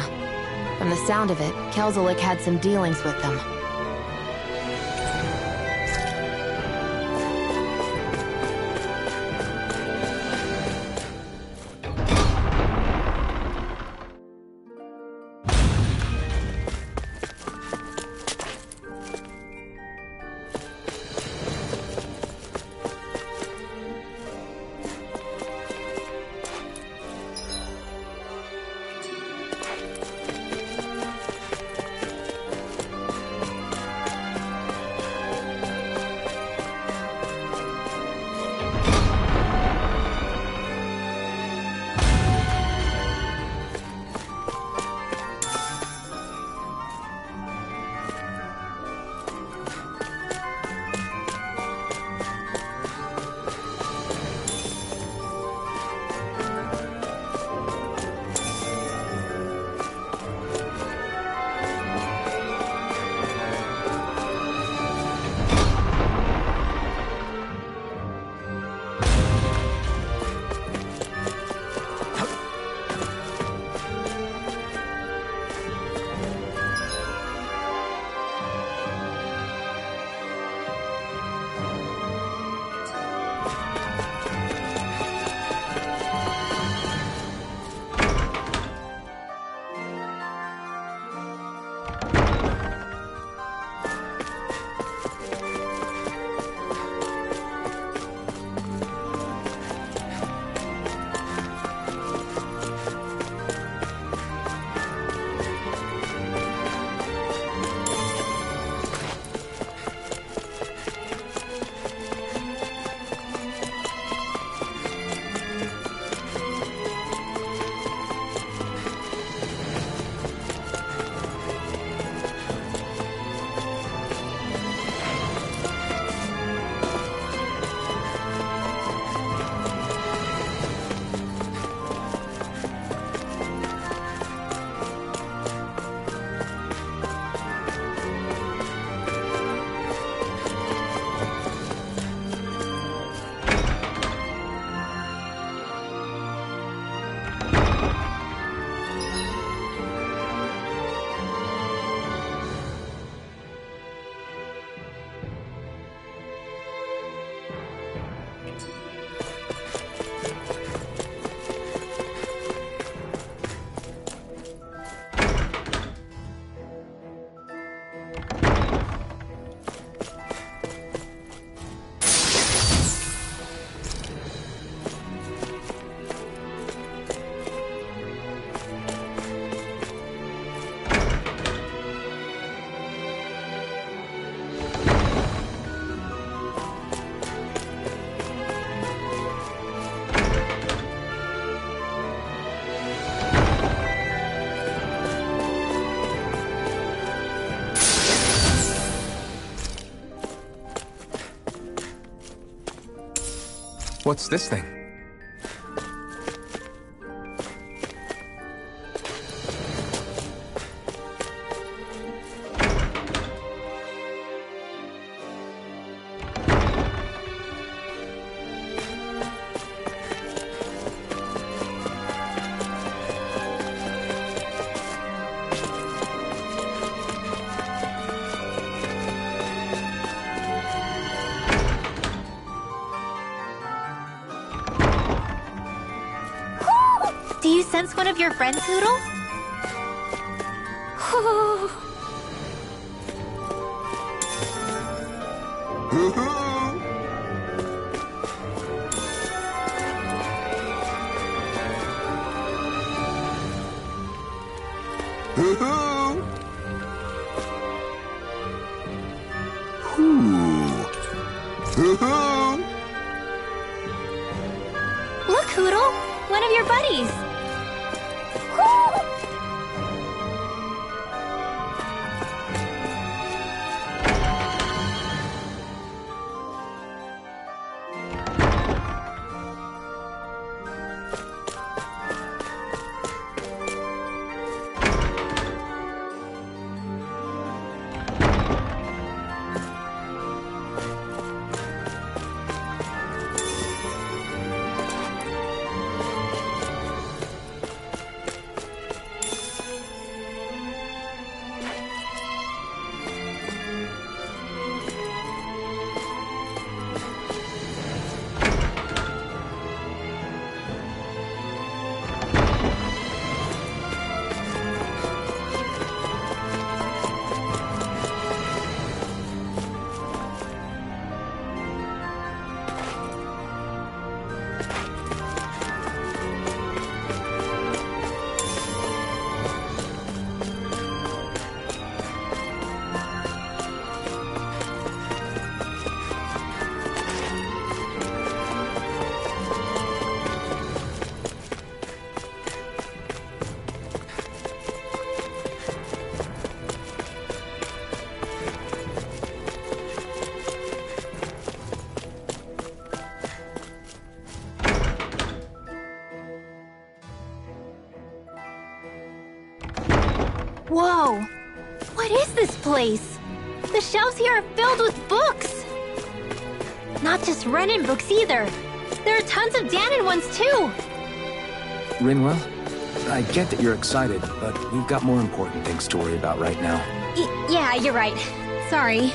Speaker 5: From the sound of it, Kelzelik had some dealings with them.
Speaker 3: What's this thing?
Speaker 1: Do you sense one of your friends, Hootle? Look, Hootle! One of your buddies! this place? The shelves here are filled with books! Not just Renan books either. There are tons of Danon ones too!
Speaker 3: Rinwell, I get that you're excited, but we've got more important things to worry about right now.
Speaker 1: Yeah, you're right. Sorry.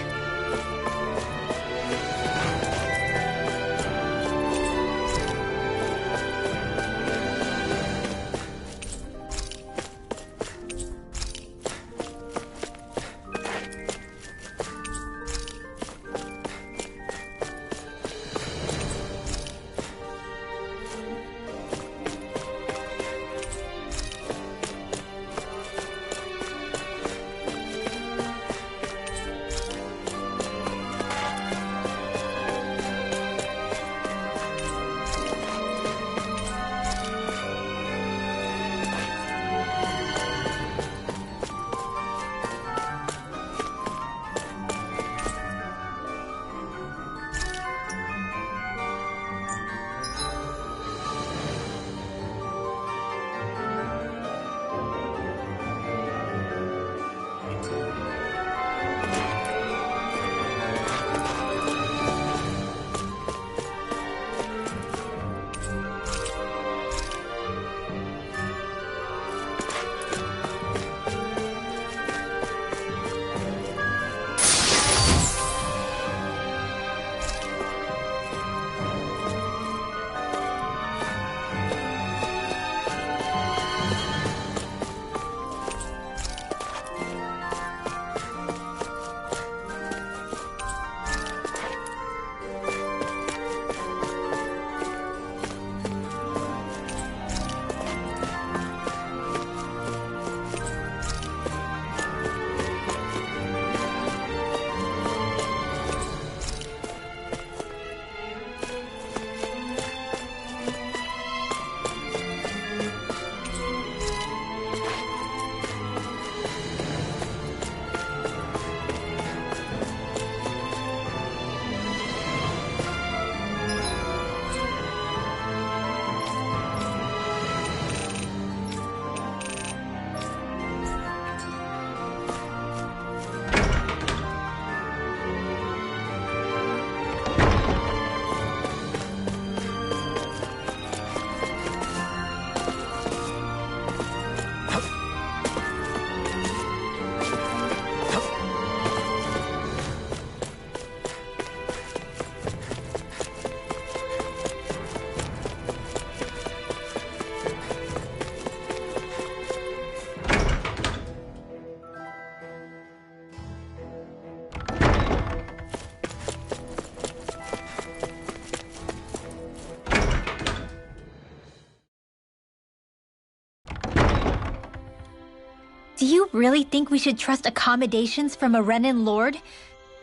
Speaker 1: Do you really think we should trust accommodations from a Renan Lord?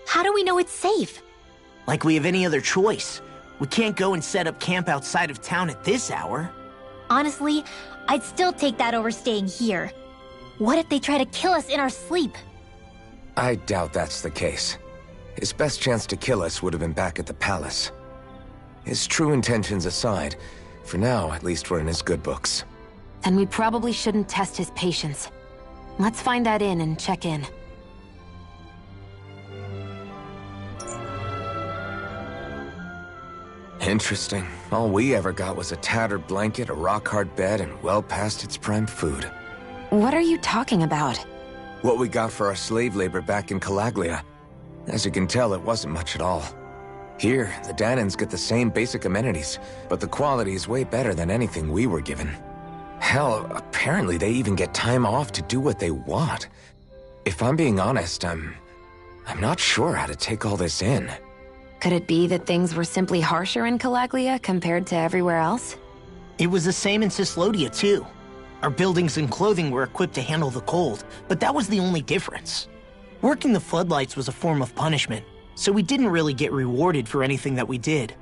Speaker 1: How do we know it's safe?
Speaker 2: Like we have any other choice. We can't go and set up camp outside of town at this hour.
Speaker 1: Honestly, I'd still take that over staying here. What if they try to kill us in our sleep?
Speaker 3: I doubt that's the case. His best chance to kill us would have been back at the palace. His true intentions aside, for now, at least we're in his good books.
Speaker 5: Then we probably shouldn't test his patience. Let's find that inn and check in.
Speaker 3: Interesting. All we ever got was a tattered blanket, a rock-hard bed, and well past its prime food.
Speaker 5: What are you talking about?
Speaker 3: What we got for our slave labor back in Calaglia. As you can tell, it wasn't much at all. Here, the Danons get the same basic amenities, but the quality is way better than anything we were given. Hell, apparently they even get time off to do what they want. If I'm being honest, I'm not sure how to take all this in.
Speaker 5: Could it be that things were simply harsher in Calaglia compared to everywhere else?
Speaker 2: It was the same in Cyslodia, too. Our buildings and clothing were equipped to handle the cold, but that was the only difference. Working the floodlights was a form of punishment, so we didn't really get rewarded for anything that we did.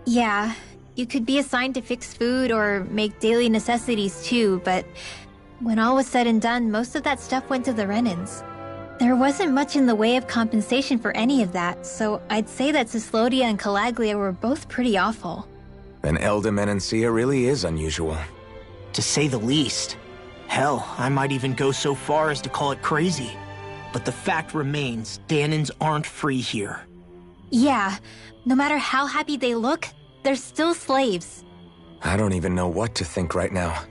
Speaker 1: Yeah, you could be assigned to fix food or make daily necessities too, but when all was said and done, most of that stuff went to the Renans. There wasn't much in the way of compensation for any of that, so I'd say that Cyslodia and Calaglia were both pretty awful.
Speaker 3: Then Elde Menancia really is unusual.
Speaker 2: To say the least. Hell, I might even go so far as to call it crazy. But the fact remains, Dahnans aren't free here.
Speaker 1: Yeah, no matter how happy they look, they're still slaves.
Speaker 3: I don't even know what to think right now.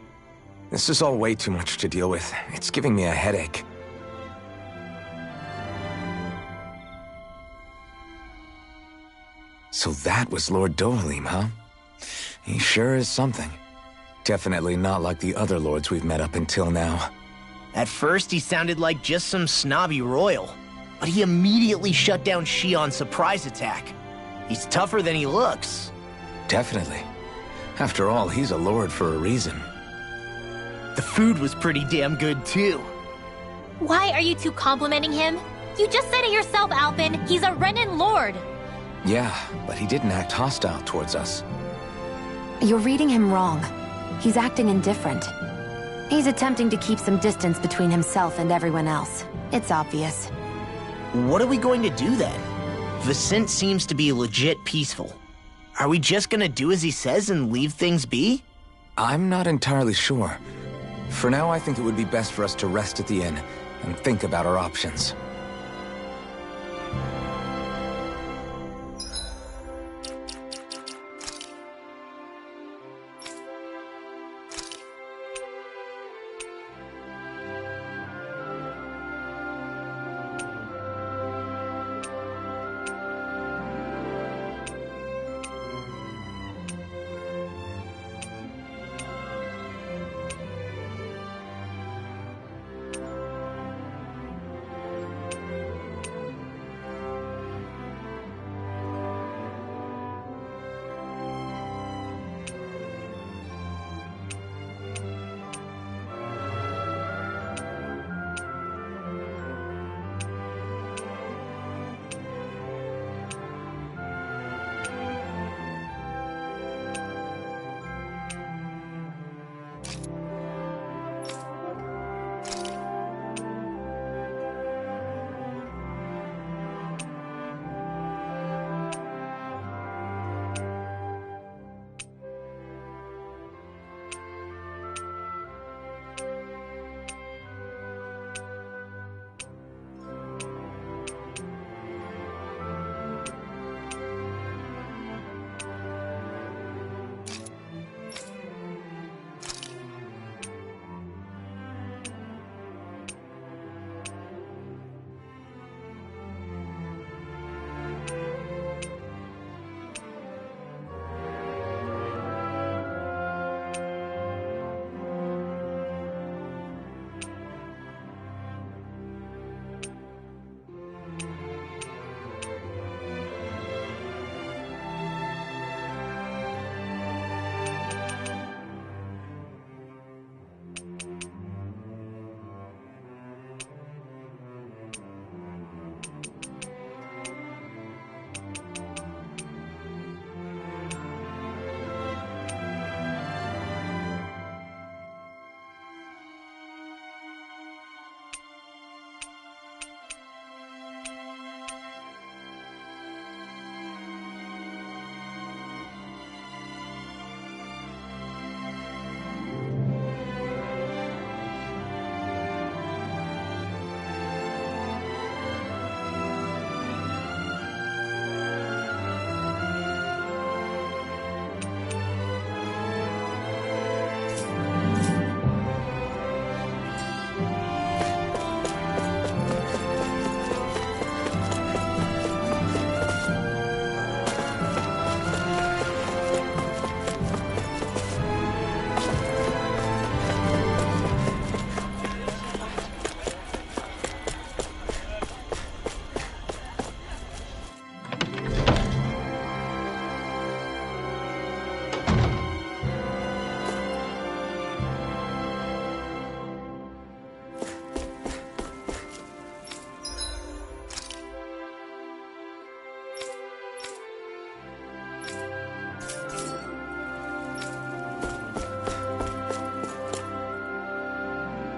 Speaker 3: This is all way too much to deal with. It's giving me a headache. So that was Lord Dohalim, huh? He sure is something. Definitely not like the other lords we've met up until now.
Speaker 2: At first, he sounded like just some snobby royal. But he immediately shut down Shion's surprise attack. He's tougher than he looks.
Speaker 3: Definitely. After all, he's a lord for a reason.
Speaker 2: The food was pretty damn good, too.
Speaker 1: Why are you two complimenting him? You just said it yourself, Alphen. He's a Renan lord.
Speaker 3: Yeah, but he didn't act hostile towards us.
Speaker 5: You're reading him wrong. He's acting indifferent. He's attempting to keep some distance between himself and everyone else. It's obvious.
Speaker 2: What are we going to do then? Vicente seems to be legit peaceful. Are we just gonna do as he says and leave things be?
Speaker 3: I'm not entirely sure. For now, I think it would be best for us to rest at the inn and think about our options.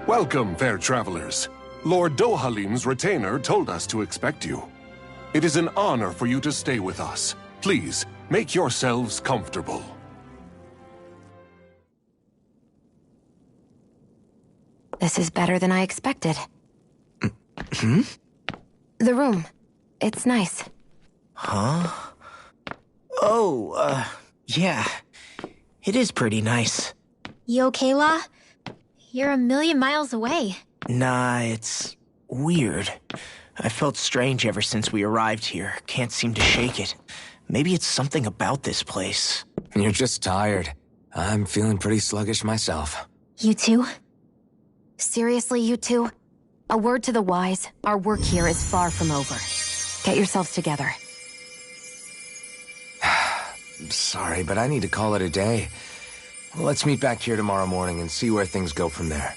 Speaker 13: Welcome, fair travelers. Lord Dohalim's retainer told us to expect you. It is an honor for you to stay with us. Please, make yourselves comfortable.
Speaker 5: This is better than I expected.
Speaker 2: Hmm?
Speaker 5: The room. It's nice.
Speaker 2: Huh? Oh, yeah. It is pretty nice.
Speaker 1: You okay, La? You're a million miles away.
Speaker 2: Nah, it's weird. I felt strange ever since we arrived here. Can't seem to shake it. Maybe it's something about this place.
Speaker 3: You're just tired. I'm feeling pretty sluggish myself.
Speaker 1: You too?
Speaker 5: Seriously, you two? A word to the wise, our work here is far from over. Get yourselves together.
Speaker 3: Sorry, but I need to call it a day. Let's meet back here tomorrow morning and see where things go from there.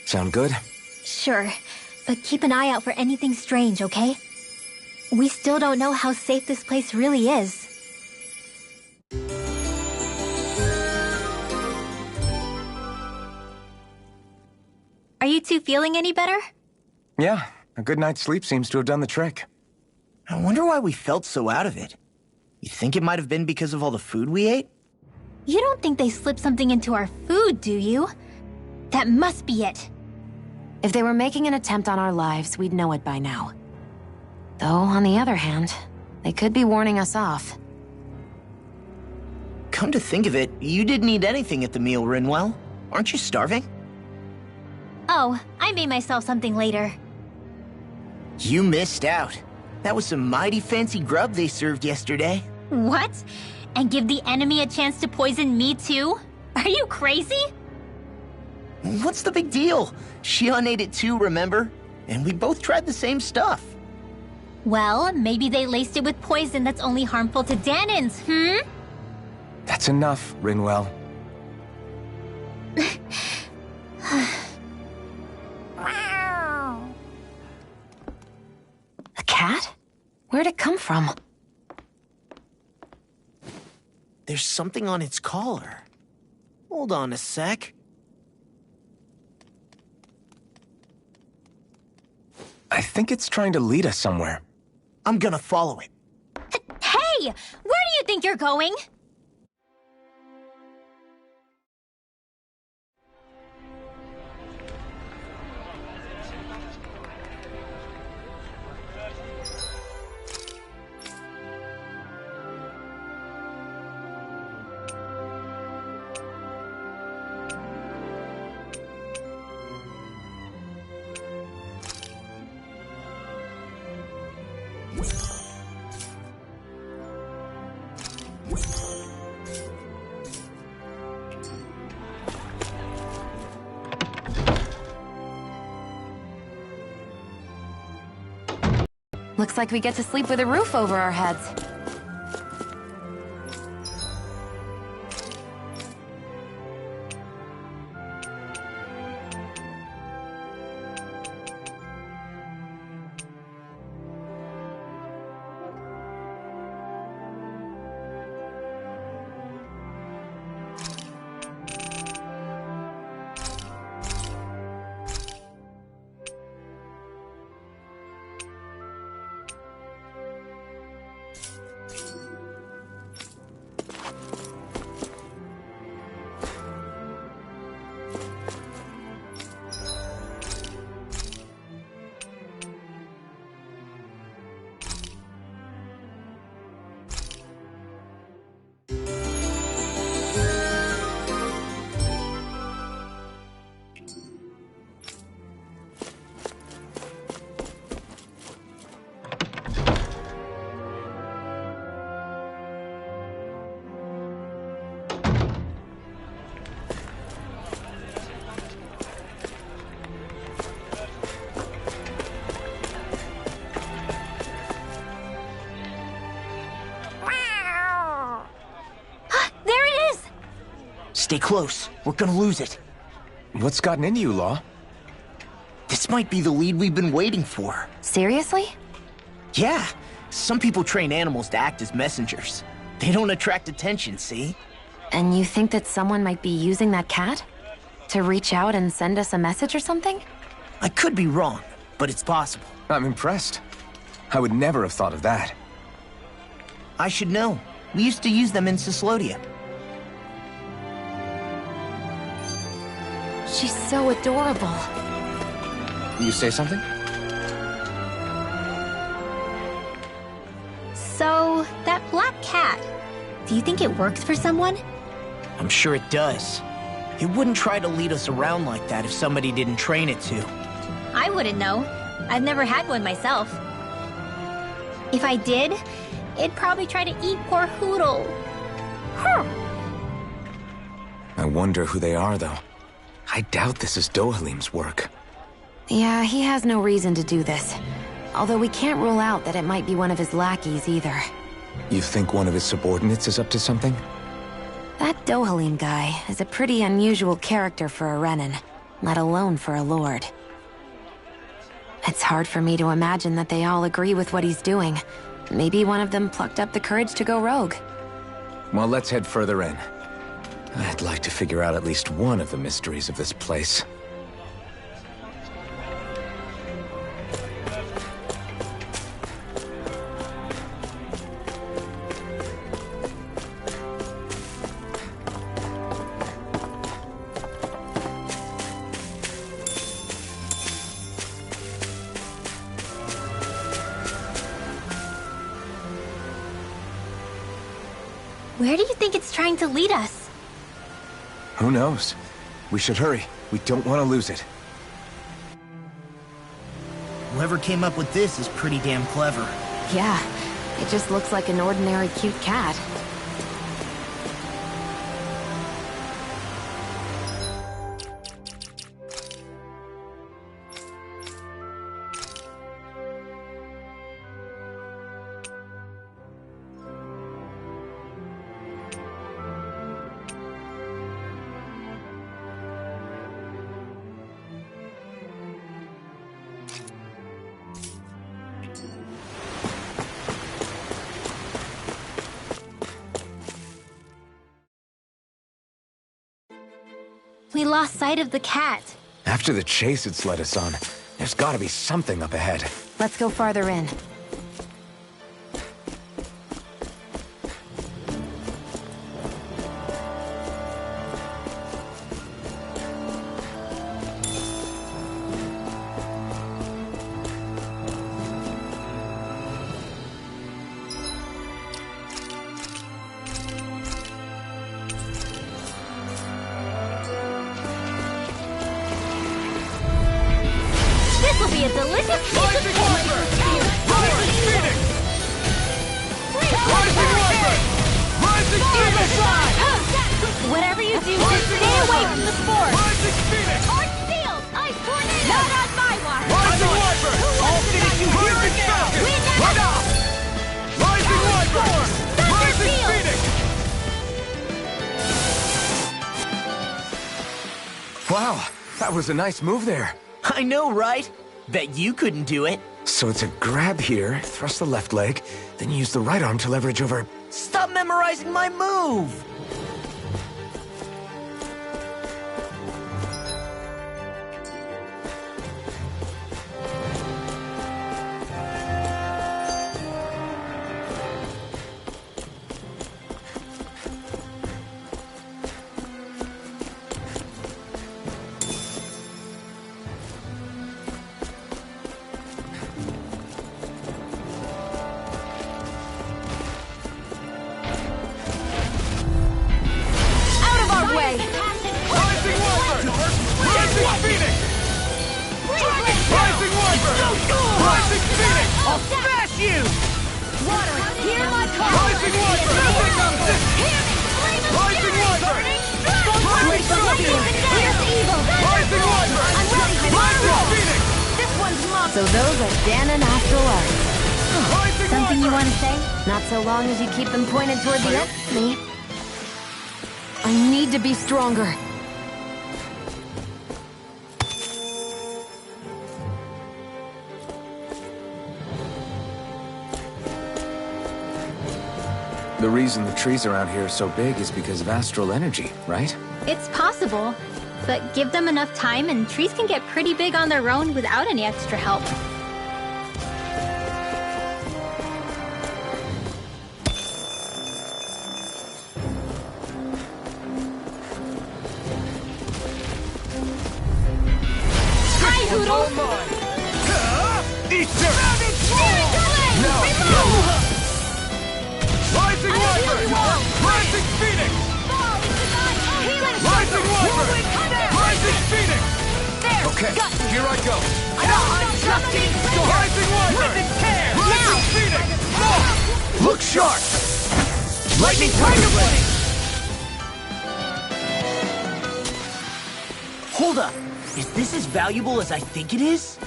Speaker 3: Sound good?
Speaker 1: Sure, but keep an eye out for anything strange, okay? We still don't know how safe this place really is. Are you two feeling any better?
Speaker 3: Yeah, a good night's sleep seems to have done the trick.
Speaker 2: I wonder why we felt so out of it. You think it might have been because of all the food we ate?
Speaker 1: You don't think they slipped something into our food, do you? That must be it.
Speaker 5: If they were making an attempt on our lives, we'd know it by now. Though, on the other hand, they could be warning us off.
Speaker 2: Come to think of it, you didn't eat anything at the meal, Rinwell. Aren't you starving?
Speaker 1: Oh, I made myself something later.
Speaker 2: You missed out. That was some mighty fancy grub they served yesterday.
Speaker 1: What? And give the enemy a chance to poison me too? Are you crazy?
Speaker 2: What's the big deal? Xion ate it too, remember? And we both tried the same stuff.
Speaker 1: Well, maybe they laced it with poison that's only harmful to Danins,
Speaker 3: That's enough, Rinwell.
Speaker 5: A cat? Where'd it come from?
Speaker 2: There's something on its collar. Hold on a sec.
Speaker 3: I think it's trying to lead us somewhere.
Speaker 2: I'm gonna follow it.
Speaker 1: Hey! Where do you think you're going?
Speaker 5: Looks like we get to sleep with a roof over our heads.
Speaker 2: Stay close. We're gonna lose it.
Speaker 3: What's gotten into you, Law?
Speaker 2: This might be the lead we've been waiting for.
Speaker 5: Seriously?
Speaker 2: Yeah. Some people train animals to act as messengers. They don't attract attention, see?
Speaker 5: And you think that someone might be using that cat? To reach out and send us a message or something?
Speaker 2: I could be wrong, but it's possible.
Speaker 3: I'm impressed. I would never have thought of that.
Speaker 2: I should know. We used to use them in Cyslodia.
Speaker 5: She's so adorable.
Speaker 3: You say something?
Speaker 1: So, that black cat, do you think it works for someone?
Speaker 2: I'm sure it does. It wouldn't try to lead us around like that if somebody didn't train it to.
Speaker 1: I wouldn't know. I've never had one myself. If I did, it'd probably try to eat poor Hootle.
Speaker 3: I wonder who they are, though. I doubt this is Dohalim's work.
Speaker 5: Yeah, he has no reason to do this. Although we can't rule out that it might be one of his lackeys either.
Speaker 3: You think one of his subordinates is up to something?
Speaker 5: That Dohalim guy is a pretty unusual character for a Renan, let alone for a Lord. It's hard for me to imagine that they all agree with what he's doing. Maybe one of them plucked up the courage to go rogue.
Speaker 3: Well, let's head further in. I'd like to figure out at least one of the mysteries of this place.
Speaker 1: Where do you think it's trying to lead us?
Speaker 3: Who knows? We should hurry. We don't want to lose it.
Speaker 2: Whoever came up with this is pretty damn clever.
Speaker 5: Yeah, it just looks like an ordinary cute cat.
Speaker 1: We lost sight of the cat.
Speaker 3: After the chase it's led us on, there's gotta be something up ahead.
Speaker 5: Let's go farther in.
Speaker 1: This will be a delicious piece of pork!
Speaker 7: Rising Phoenix! Rising Wyvern! Rising Phoenix!
Speaker 1: Whatever you do, just stay away from the sport!
Speaker 7: Rising Phoenix!
Speaker 1: Arch Field! Ice Tornado! Not on my watch!
Speaker 7: Rising Wyvern!
Speaker 1: I'll finish you here and now!
Speaker 7: Right off! Rising Wyvern! Rising Phoenix!
Speaker 3: Wow, that was a nice move there.
Speaker 2: I know, right? Bet you couldn't do it.
Speaker 3: So it's a grab here, thrust the left leg, then use the right arm to leverage over...
Speaker 2: Stop memorizing my move!
Speaker 7: I'll smash you!
Speaker 1: Water, hear my call!
Speaker 7: Rising Wyvern! Rising Wyvern!
Speaker 1: Here's evil!
Speaker 7: Rising Wyvern!
Speaker 1: I'm ready for my
Speaker 7: Rising
Speaker 1: roll!
Speaker 7: Phoenix!
Speaker 1: This one's mine!
Speaker 5: So those are Dan and Astral Arts.
Speaker 7: Rising
Speaker 5: Something you
Speaker 7: Wyvern!
Speaker 5: want to say? Not so long as you keep them pointed toward the enemy. I need to be stronger.
Speaker 3: The reason the trees around here are so big is because of astral energy, right?
Speaker 1: It's possible, but give them enough time and trees can get pretty big on their own without any extra help. Hi, Hootle!
Speaker 7: Easter!
Speaker 1: Remove!
Speaker 3: Okay, here I go.
Speaker 11: I'm just getting started.
Speaker 3: Rising Wyvern!
Speaker 11: Rip and tear!
Speaker 3: Rising Phoenix! Look sharp! Lightning Tiger Blade!
Speaker 2: Hold up. Is this as valuable as I think it is?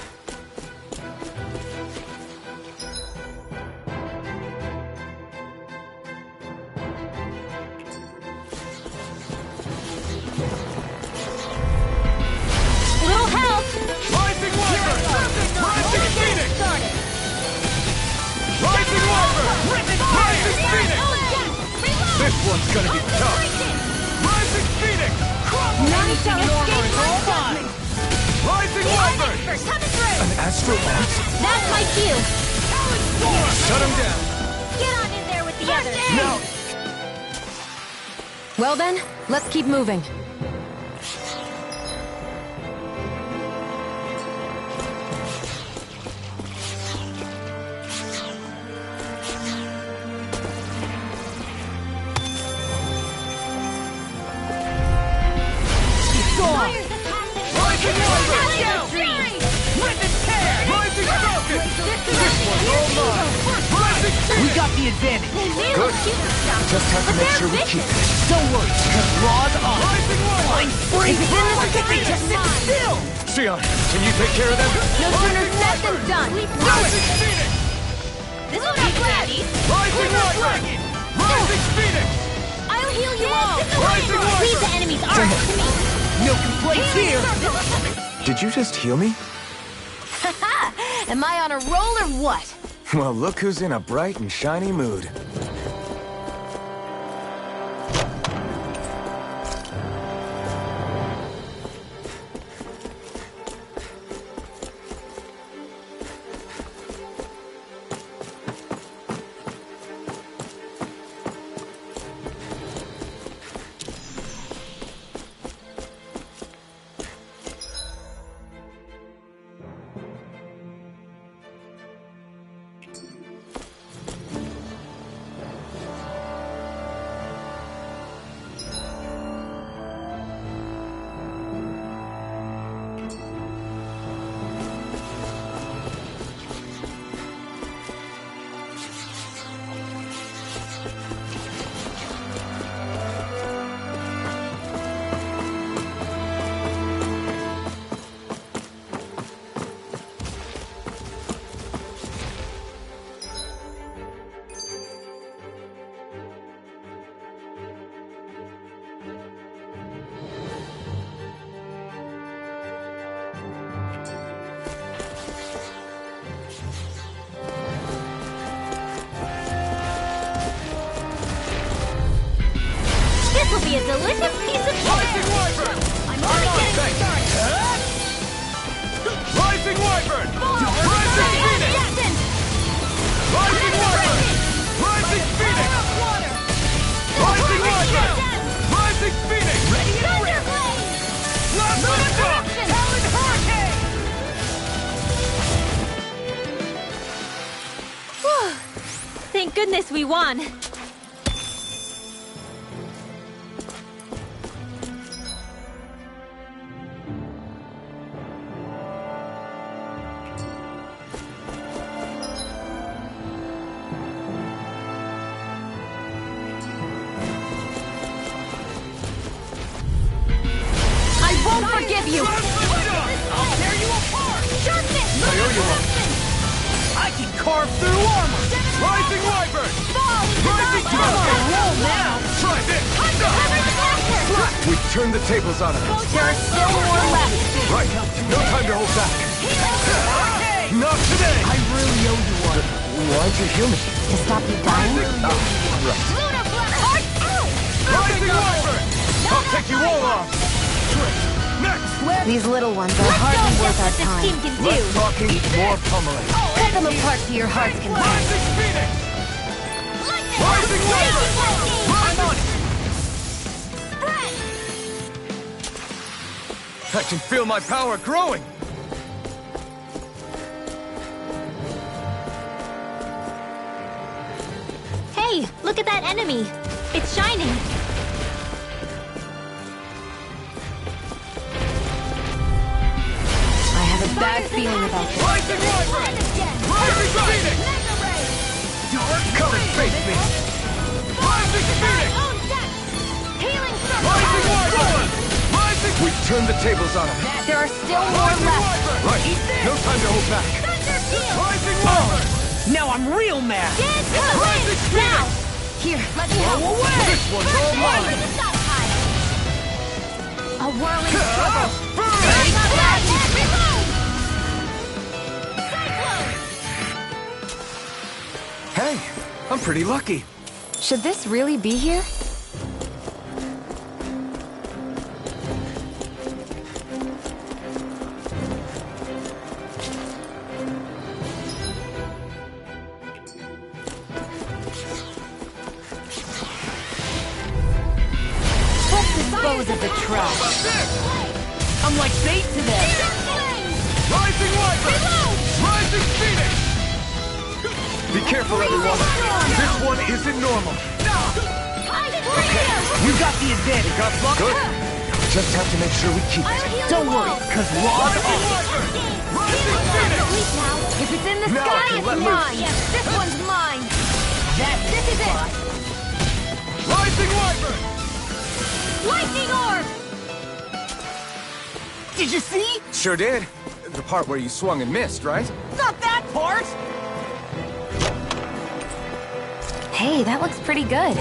Speaker 1: Little help!
Speaker 3: Rising Wyvern! Rising Phoenix! Rising Wyvern! Rising Phoenix! This one's gonna be tough! Rising Phoenix!
Speaker 11: Nothing escapes my judgment.
Speaker 3: Rising Wyvern!
Speaker 11: Coming through!
Speaker 3: An Astral Lance?
Speaker 1: That's my cue.
Speaker 3: Shut him down!
Speaker 1: Get on in there with the others.
Speaker 3: No!
Speaker 5: Well then, let's keep moving.
Speaker 3: Rising Wyvern! Rip and tear! Rising Falcon! This one's all mine! Rising
Speaker 2: We
Speaker 3: Phoenix!
Speaker 2: got the advantage.
Speaker 3: Good. Just have to make sure we keep it.
Speaker 2: Don't worry, because Raw's on.
Speaker 3: Rising Wyvern!
Speaker 2: I'm free! They just sit still!
Speaker 3: Sion, can you take care of them?
Speaker 5: No sooner said than done.
Speaker 3: Rising Phoenix!
Speaker 1: This will be ready.
Speaker 3: Rising Wyvern! Rising Phoenix!
Speaker 1: I'll heal you all.
Speaker 3: Rising Wyvern!
Speaker 1: Leave the enemy's arc to me.
Speaker 2: No complaints here!
Speaker 3: Did you just heal me?
Speaker 5: Am I on a roll or what?
Speaker 3: Well, look who's in a bright and shiny mood.
Speaker 1: This will be a delicious piece of
Speaker 3: Rising
Speaker 1: cake.
Speaker 3: Wyvern!
Speaker 1: I'm only getting started.
Speaker 3: Rising Wyvern! Rising Phoenix! Rising Wyvern! Rising Phoenix! Rising Wyvern! Rising Phoenix!
Speaker 1: Ready and ready.
Speaker 3: Blast of Shock!
Speaker 11: Talon Hurricane!
Speaker 1: Thank goodness we won.
Speaker 5: I won't forgive you!
Speaker 11: I'll tear you apart!
Speaker 2: I can carve through armor!
Speaker 3: Rising Wyvern!
Speaker 11: Rising
Speaker 3: Falcon!
Speaker 2: Roll now!
Speaker 3: Try this! We turned the tables on him.
Speaker 5: There are still more left.
Speaker 3: Right, no time to hold back. Not today!
Speaker 2: I really owe you one.
Speaker 3: Why'd you heal me?
Speaker 5: To stop you dying?
Speaker 3: Right. Rising Wyvern! I'll take you all off! Next!
Speaker 5: These little ones are hardly worth our
Speaker 1: This team
Speaker 5: time.
Speaker 1: can do.
Speaker 3: Less talking, more pummeling.
Speaker 5: Cut them apart to your heart's content.
Speaker 3: Rising Phoenix! Rising Wyvern!
Speaker 2: I'm on it!
Speaker 3: I can feel my power growing!
Speaker 1: Hey, look at that enemy. It's shining.
Speaker 6: my feeling about this.
Speaker 7: Rising Wyvern! Rising Phoenix!
Speaker 3: Come and face me!
Speaker 7: Rising Phoenix!
Speaker 8: Healing
Speaker 7: Rising Wyvern! Rising...
Speaker 3: We've turned the tables on him.
Speaker 6: There are still more left.
Speaker 3: Right, no time to hold back.
Speaker 7: Rising Wyvern!
Speaker 2: Now I'm real mad!
Speaker 7: Rising Phoenix!
Speaker 6: Here, let me help.
Speaker 2: This one's all mine!
Speaker 6: A whirling struggle.
Speaker 3: Hey, I'm pretty lucky.
Speaker 5: Should this really be here?
Speaker 6: Dispose of the trash.
Speaker 2: I'm like bait to them!
Speaker 7: Rising Wyvern! Rising Phoenix!
Speaker 3: Be careful, everyone. This one isn't normal.
Speaker 2: You got the advantage.
Speaker 3: Got luck? Good. Just have to make sure we keep it.
Speaker 2: Don't worry, cause Law's on.
Speaker 7: Rising Phoenix!
Speaker 6: If it's in the
Speaker 3: Now I
Speaker 6: sky,
Speaker 3: can
Speaker 6: it's
Speaker 3: let
Speaker 6: mine.
Speaker 3: loose.
Speaker 6: This one's mine.
Speaker 2: This
Speaker 6: is it.
Speaker 7: Rising Wyvern!
Speaker 6: Lightning orb.
Speaker 2: Did you see?
Speaker 3: Sure did. The part where you swung and missed, right?
Speaker 2: Not that part!
Speaker 5: Hey, that looks pretty good.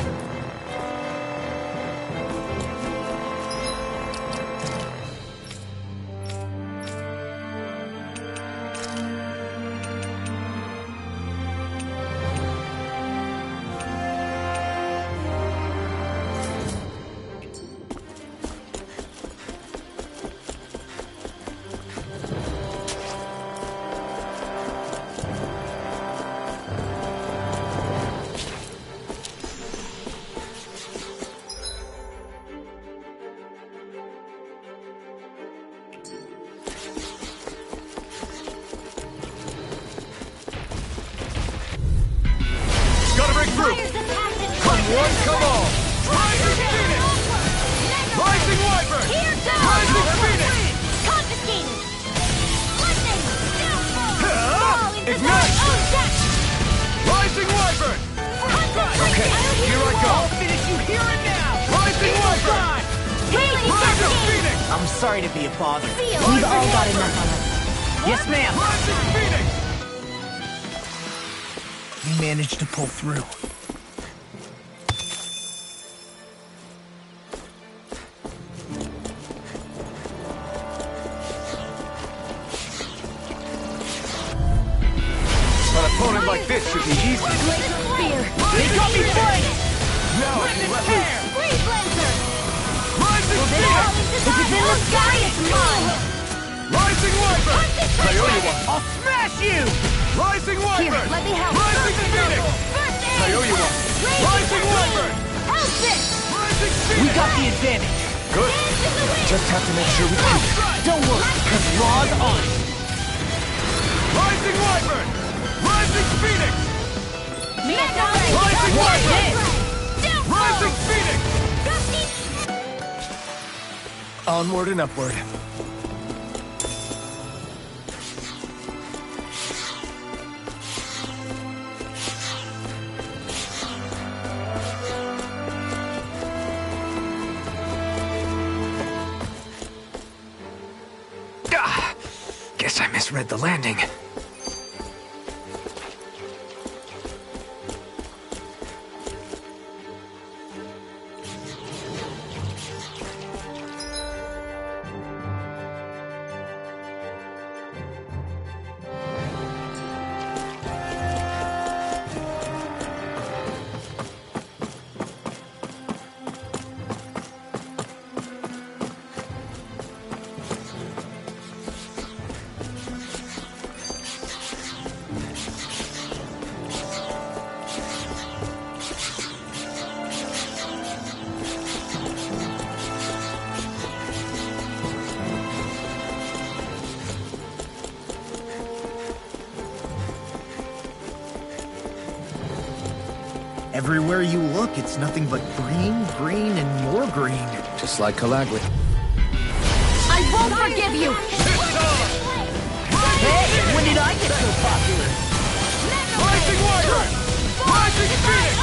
Speaker 7: Gotta break through!
Speaker 3: Come one, come all!
Speaker 7: Rising Phoenix! Rising Wyvern! Rising Phoenix!
Speaker 3: Ignite!
Speaker 7: Rising Wyvern!
Speaker 3: Okay, here I go.
Speaker 2: I'll finish you here and now!
Speaker 7: Rising Wyvern! Rising Phoenix!
Speaker 2: I'm sorry to be a bother.
Speaker 6: We've all got enough on us.
Speaker 2: Yes, ma'am!
Speaker 7: Rising Phoenix!
Speaker 2: We managed to pull through.
Speaker 3: An opponent like this should be easy.
Speaker 2: They got me flanked!
Speaker 3: Now I can let loose.
Speaker 7: Rising Phoenix!
Speaker 6: If it's in the sky, it's mine.
Speaker 7: Rising Wyvern!
Speaker 3: I owe you one.
Speaker 2: I'll smash you!
Speaker 7: Rising
Speaker 6: Here,
Speaker 7: Wyvern!
Speaker 6: let me help.
Speaker 7: Rising Phoenix!
Speaker 3: I owe you one.
Speaker 7: Rising Wyvern!
Speaker 6: How's this?
Speaker 7: Rising
Speaker 2: We
Speaker 7: Phoenix!
Speaker 2: got the advantage.
Speaker 3: Good. Just have to make sure we keep it.
Speaker 2: Don't worry, cause Law's on.
Speaker 7: Rising Wyvern! Rising Phoenix!
Speaker 2: Rising Wyvern!
Speaker 7: Rising Phoenix!
Speaker 3: Onward and upward. Guess I misread the landing.
Speaker 2: Everywhere you look, it's nothing but green, green, and more green.
Speaker 3: Just like Calagli.
Speaker 6: I won't forgive you.
Speaker 7: Rising
Speaker 2: When did I get so popular?
Speaker 11: Rising Wyvern! Rising Phoenix!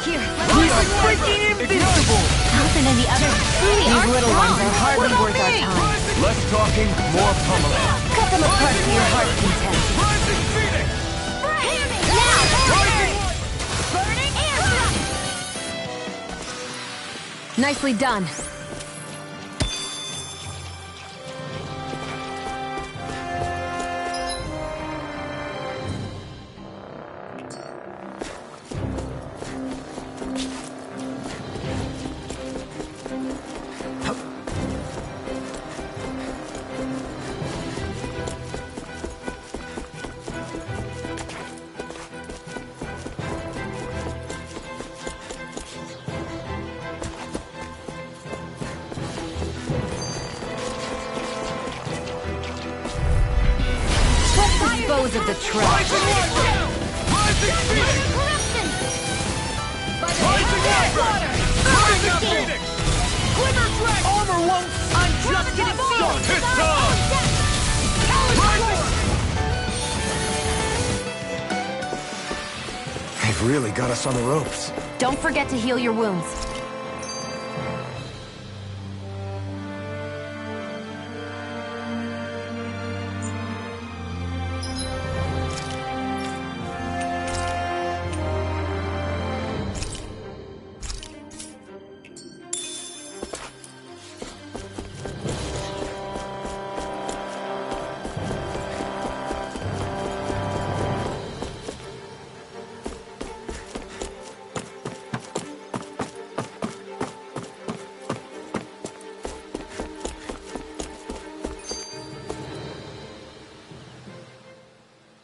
Speaker 5: Here,
Speaker 2: We are freaking invincible!
Speaker 1: Alphen and the others truly are
Speaker 5: these little
Speaker 1: strong.
Speaker 5: ones are hardly worth our time.
Speaker 3: Less talking, more pummeling.
Speaker 5: Cut them apart to your heart's content.
Speaker 11: Rising Phoenix!
Speaker 5: Nicely done. Dispose of the trash.
Speaker 11: Rising Phoenix! Rising Wyvern! Rising Phoenix! Glimmer Dragon!
Speaker 2: Armor won't! I'm just getting started!
Speaker 11: It's time!
Speaker 3: They've really got us on the ropes.
Speaker 5: Don't forget to heal your wounds.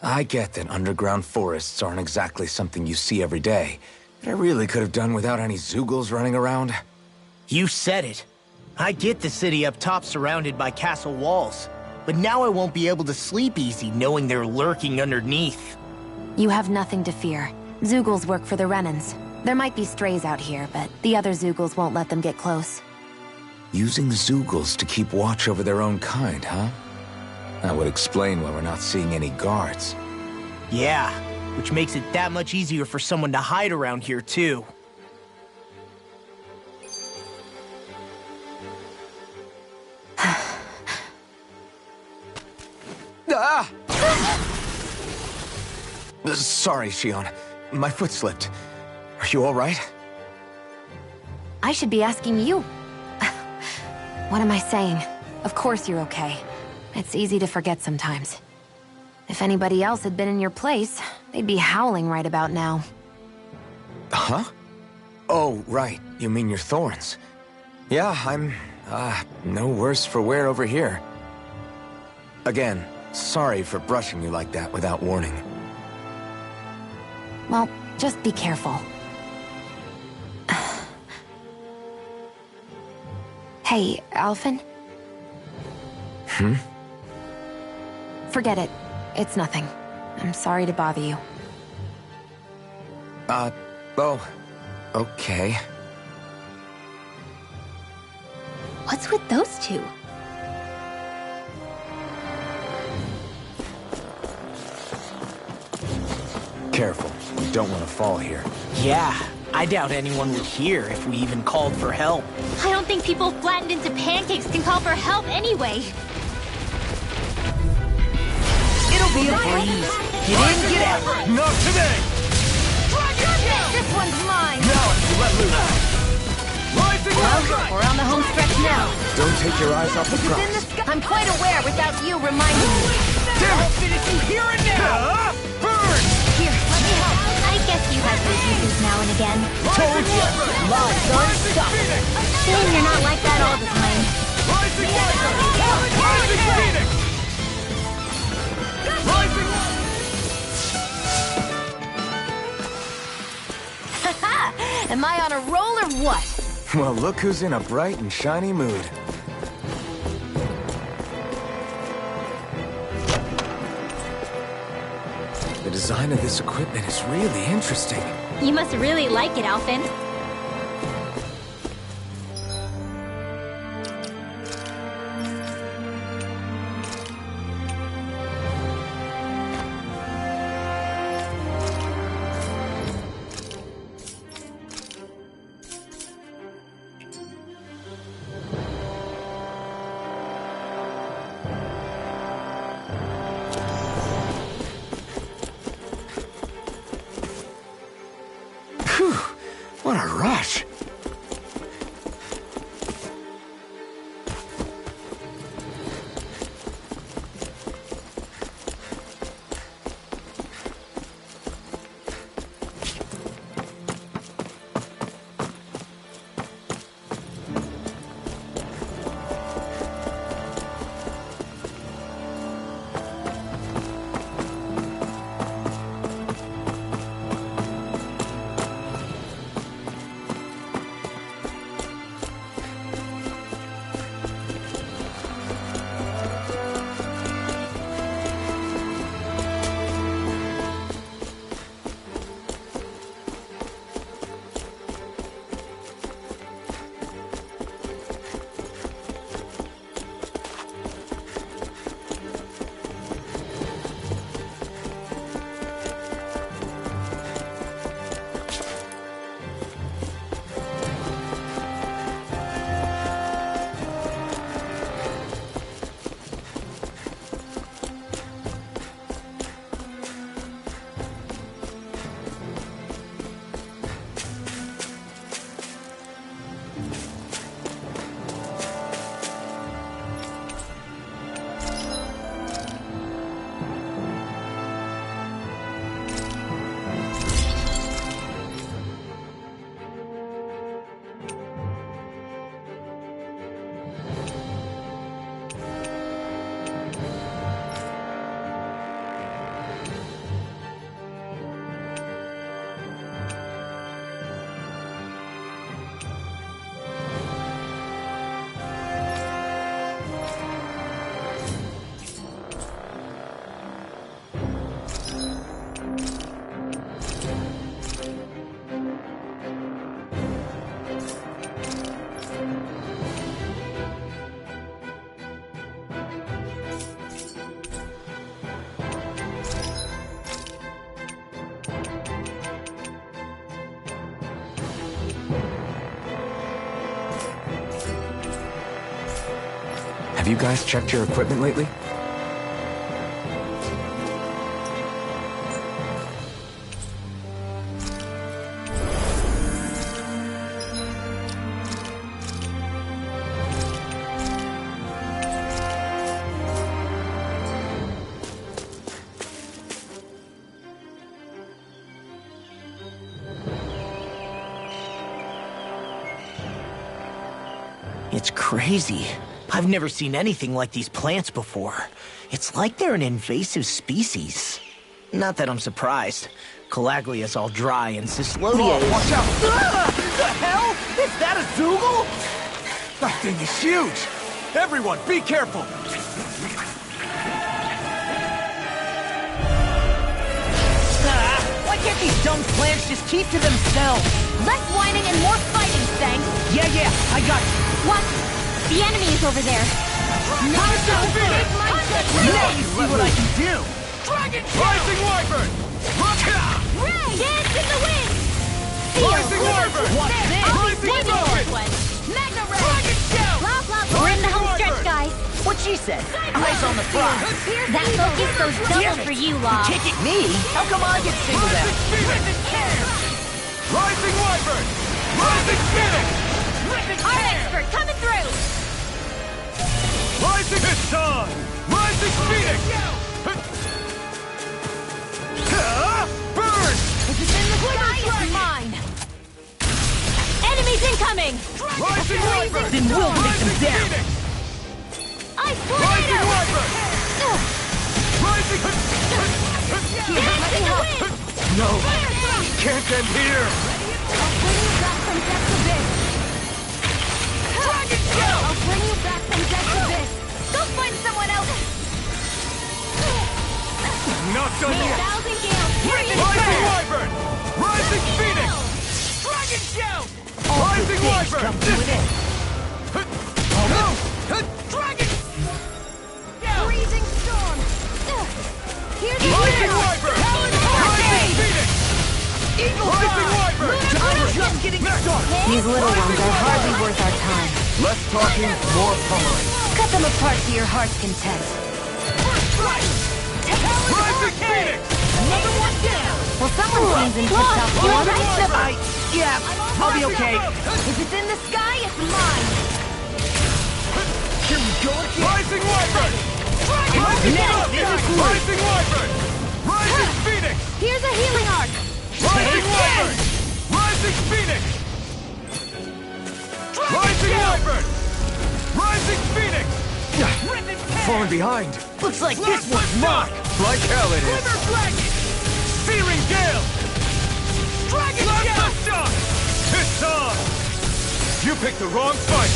Speaker 3: I get that underground forests aren't exactly something you see every day, but I really could have done without any Zeugles running around.
Speaker 2: You said it. I get the city up top surrounded by castle walls, but now I won't be able to sleep easy knowing they're lurking underneath.
Speaker 5: You have nothing to fear. Zeugles work for the Renans. There might be strays out here, but the other Zeugles won't let them get close.
Speaker 3: Using Zeugles to keep watch over their own kind, huh? That would explain why we're not seeing any guards.
Speaker 2: Yeah, which makes it that much easier for someone to hide around here, too.
Speaker 3: Ah! Sorry, Shionne. My foot slipped. Are you all right?
Speaker 5: I should be asking you. What am I saying? Of course you're okay. It's easy to forget sometimes. If anybody else had been in your place, they'd be howling right about now.
Speaker 3: Huh? Oh, right. You mean your thorns. Yeah, I'm, no worse for wear over here. Again, sorry for brushing you like that without warning.
Speaker 5: Well, just be careful. Hey, Alphen?
Speaker 3: Hmm?
Speaker 5: Forget it. It's nothing. I'm sorry to bother you.
Speaker 3: Oh, okay.
Speaker 1: What's with those two?
Speaker 3: Careful. You don't want to fall here.
Speaker 2: Yeah, I doubt anyone would hear if we even called for help.
Speaker 1: I don't think people flattened into pancakes can call for help anyway.
Speaker 2: It'll be a breeze. Get in, get out.
Speaker 11: Not today!
Speaker 5: This one's mine!
Speaker 2: Now you let loose.
Speaker 11: Rising
Speaker 5: Well,
Speaker 11: Wyvern!
Speaker 5: we're on the home stretch now.
Speaker 3: Don't take your eyes off the
Speaker 5: This is in the
Speaker 3: prize.
Speaker 5: sky. I'm quite aware without you reminding me.
Speaker 2: I'll finish you here and now.
Speaker 11: Burn!
Speaker 5: Here, let me help.
Speaker 1: I guess you have your uses now and again.
Speaker 2: Told you. Lies aren't stuff.
Speaker 1: Shame you're not like that all the time.
Speaker 11: Rising Wyvern! Rising Phoenix! Rising
Speaker 5: Am I on a roll or what?
Speaker 3: Well, look who's in a bright and shiny mood. The design of this equipment is really interesting.
Speaker 1: You must really like it, Alphen.
Speaker 3: What a rush! Have you guys checked your equipment lately?
Speaker 2: It's crazy. I've never seen anything like these plants before. It's like they're an invasive species. Not that I'm surprised. Calaglia's all dry and Cyslodia is...
Speaker 3: Watch out!
Speaker 2: The hell? Is that a Zoogle?
Speaker 3: That thing is huge! Everyone, be careful!
Speaker 2: Why can't these dumb plants just keep to themselves?
Speaker 1: Less whining and more fighting, Fang!
Speaker 2: Yeah, I got you.
Speaker 1: What? The enemy is over there.
Speaker 2: Now you see what I can do!
Speaker 3: Dragon Rising Wyvern!
Speaker 1: Ray! Dance in the wind!
Speaker 3: Rising Wyvern!
Speaker 2: What's this?
Speaker 1: Rising Wyvern! Magna Ray! Dragon Shout! Blah, blah, blah. We're in the home stretch, guys.
Speaker 2: What she said? Eyes on the prize.
Speaker 1: That focus goes double for you, Law.
Speaker 2: Kick it, me? How come I get singled out?
Speaker 3: Rising Wyvern! Rising Phoenix!
Speaker 1: Our expert coming through!
Speaker 3: Rising Histon! Rising Phoenix! Burn!
Speaker 1: This is in the sky is mine! Enemies incoming!
Speaker 3: Rising Wyvern!
Speaker 2: Then we'll take them down!
Speaker 1: Ice
Speaker 3: Rising
Speaker 1: tornado!
Speaker 3: Wyvern! Rising...
Speaker 1: Dance in the wind!
Speaker 3: No! Can't end here!
Speaker 1: I'll bring you back from depths abyss!
Speaker 3: Dragon Shout!
Speaker 1: I'll bring you back from depths abyss! Go find someone else!
Speaker 3: Not done yet!
Speaker 1: 1,000 gales!
Speaker 3: Rising Wyvern! Rising Phoenix! Dragon Shout! Rising Wyvern! Dragon!
Speaker 1: Freezing storm! Here's the
Speaker 3: Rising Wyvern! Rising Phoenix! Rising Wyvern!
Speaker 2: I'm just getting started!
Speaker 5: These little ones are hardly worth our time.
Speaker 3: Less talking, more pummeling.
Speaker 5: Cut them apart to your heart's content.
Speaker 3: Rising Phoenix!
Speaker 2: Another one down!
Speaker 5: Well, someone seems in tip-top form.
Speaker 2: Yeah, I'll be okay.
Speaker 5: If it's in the sky, it's mine.
Speaker 2: Here we go again.
Speaker 14: Rising Wyvern! Rising Wyvern! Rising Phoenix!
Speaker 5: Here's a healing arc.
Speaker 14: Rising Wyvern! Rising Phoenix! Rising Wyvern! Rising Phoenix!
Speaker 3: Falling behind.
Speaker 2: Looks like this one's mine.
Speaker 3: Like hell it is.
Speaker 14: Glimmer Dragon! Searing Gale! Dragon Shock! It's on! You picked the wrong fight!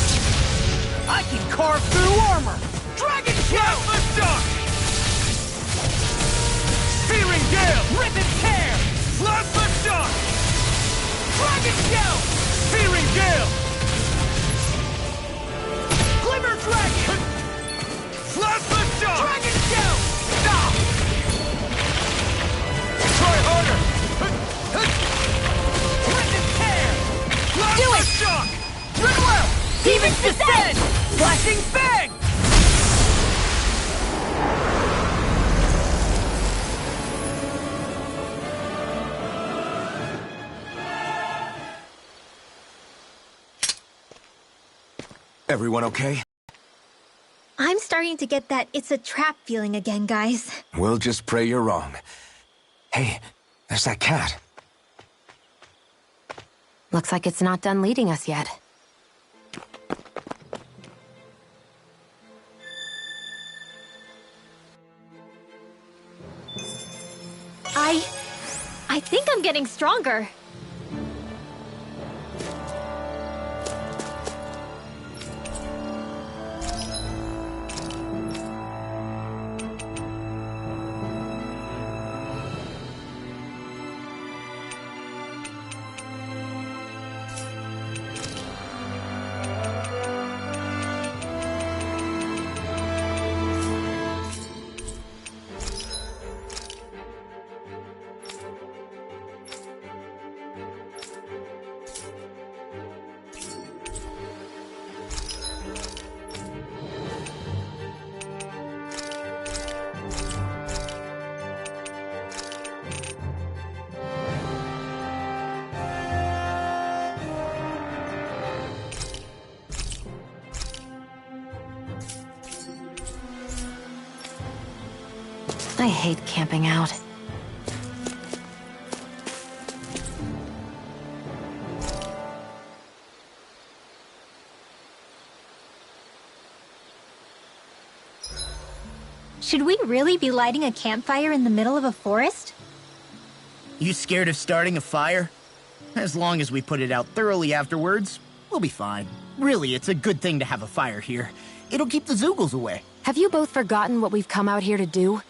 Speaker 2: I can carve through armor.
Speaker 14: Dragon Plasma Shock! Searing Gale! Rip and tear! Plasma Shock! Dragon Shell! Searing Gale! Glimmer Dragon! Plasma Shock! Dragon Shell! Stop! Try harder! Rip and tear! Plasma Shock!
Speaker 2: Run well. Demons descend. Flashing bang.
Speaker 3: Everyone okay?
Speaker 1: I'm starting to get that it's a trap feeling again, guys.
Speaker 3: We'll just pray you're wrong. Hey, there's that cat.
Speaker 5: Looks like it's not done leading us yet.
Speaker 1: I think I'm getting stronger.
Speaker 5: I hate camping out.
Speaker 1: Should we really be lighting a campfire in the middle of a forest?
Speaker 2: You scared of starting a fire? As long as we put it out thoroughly afterwards, we'll be fine. Really, it's a good thing to have a fire here. It'll keep the Zeugles away.
Speaker 5: Have you both forgotten what we've come out here to do?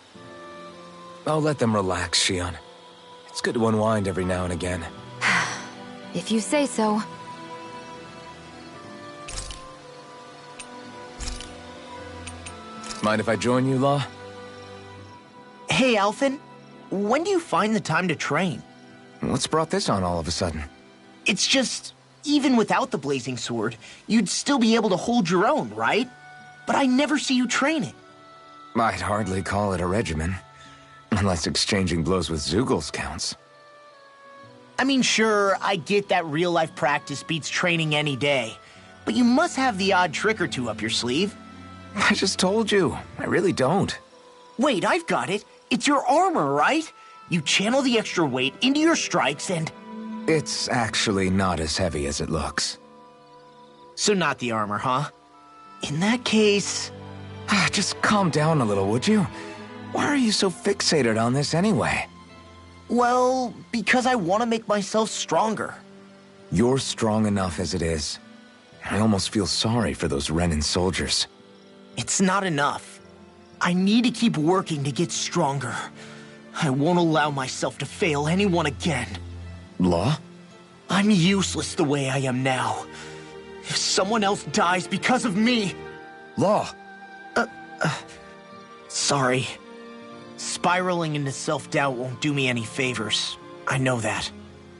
Speaker 3: I'll let them relax, Shion. It's good to unwind every now and again.
Speaker 5: If you say so.
Speaker 3: Mind if I join you, Law?
Speaker 2: Hey, Alphen. When do you find the time to train?
Speaker 3: What's brought this on all of a sudden?
Speaker 2: It's just, even without the blazing sword, you'd still be able to hold your own, right? But I never see you training.
Speaker 3: I'd hardly call it a regimen. Unless exchanging blows with Zeugles counts.
Speaker 2: I mean, sure, I get that real-life practice beats training any day. But you must have the odd trick or two up your sleeve.
Speaker 3: I just told you. I really don't.
Speaker 2: Wait, I've got it. It's your armor, right? You channel the extra weight into your strikes and...
Speaker 3: It's actually not as heavy as it looks.
Speaker 2: So not the armor, huh? In that case...
Speaker 3: Just calm down a little, would you? Why are you so fixated on this anyway?
Speaker 2: Well, because I want to make myself stronger.
Speaker 3: You're strong enough as it is. I almost feel sorry for those Renan soldiers.
Speaker 2: It's not enough. I need to keep working to get stronger. I won't allow myself to fail anyone again.
Speaker 3: Law?
Speaker 2: I'm useless the way I am now. If someone else dies because of me...
Speaker 3: Law!
Speaker 2: Sorry. Spiraling into self-doubt won't do me any favors. I know that.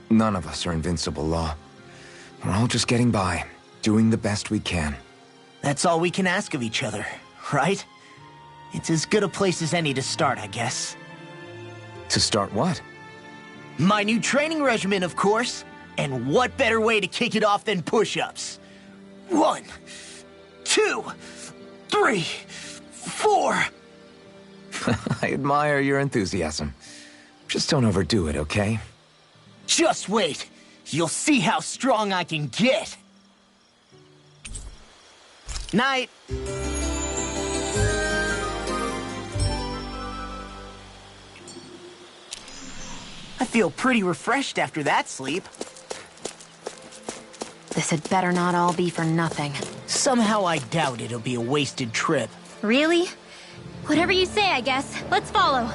Speaker 3: None of us are invincible, Law. We're all just getting by, doing the best we can.
Speaker 2: That's all we can ask of each other, right? It's as good a place as any to start, I guess.
Speaker 3: To start what?
Speaker 2: My new training regimen, of course. And what better way to kick it off than push-ups? 1, 2, 3, 4.
Speaker 3: I admire your enthusiasm. Just don't overdo it, okay?
Speaker 2: Just wait. You'll see how strong I can get. Night. I feel pretty refreshed after that sleep.
Speaker 5: This had better not all be for nothing.
Speaker 2: Somehow I doubt it'll be a wasted trip.
Speaker 1: Really? Whatever you say, I guess. Let's follow.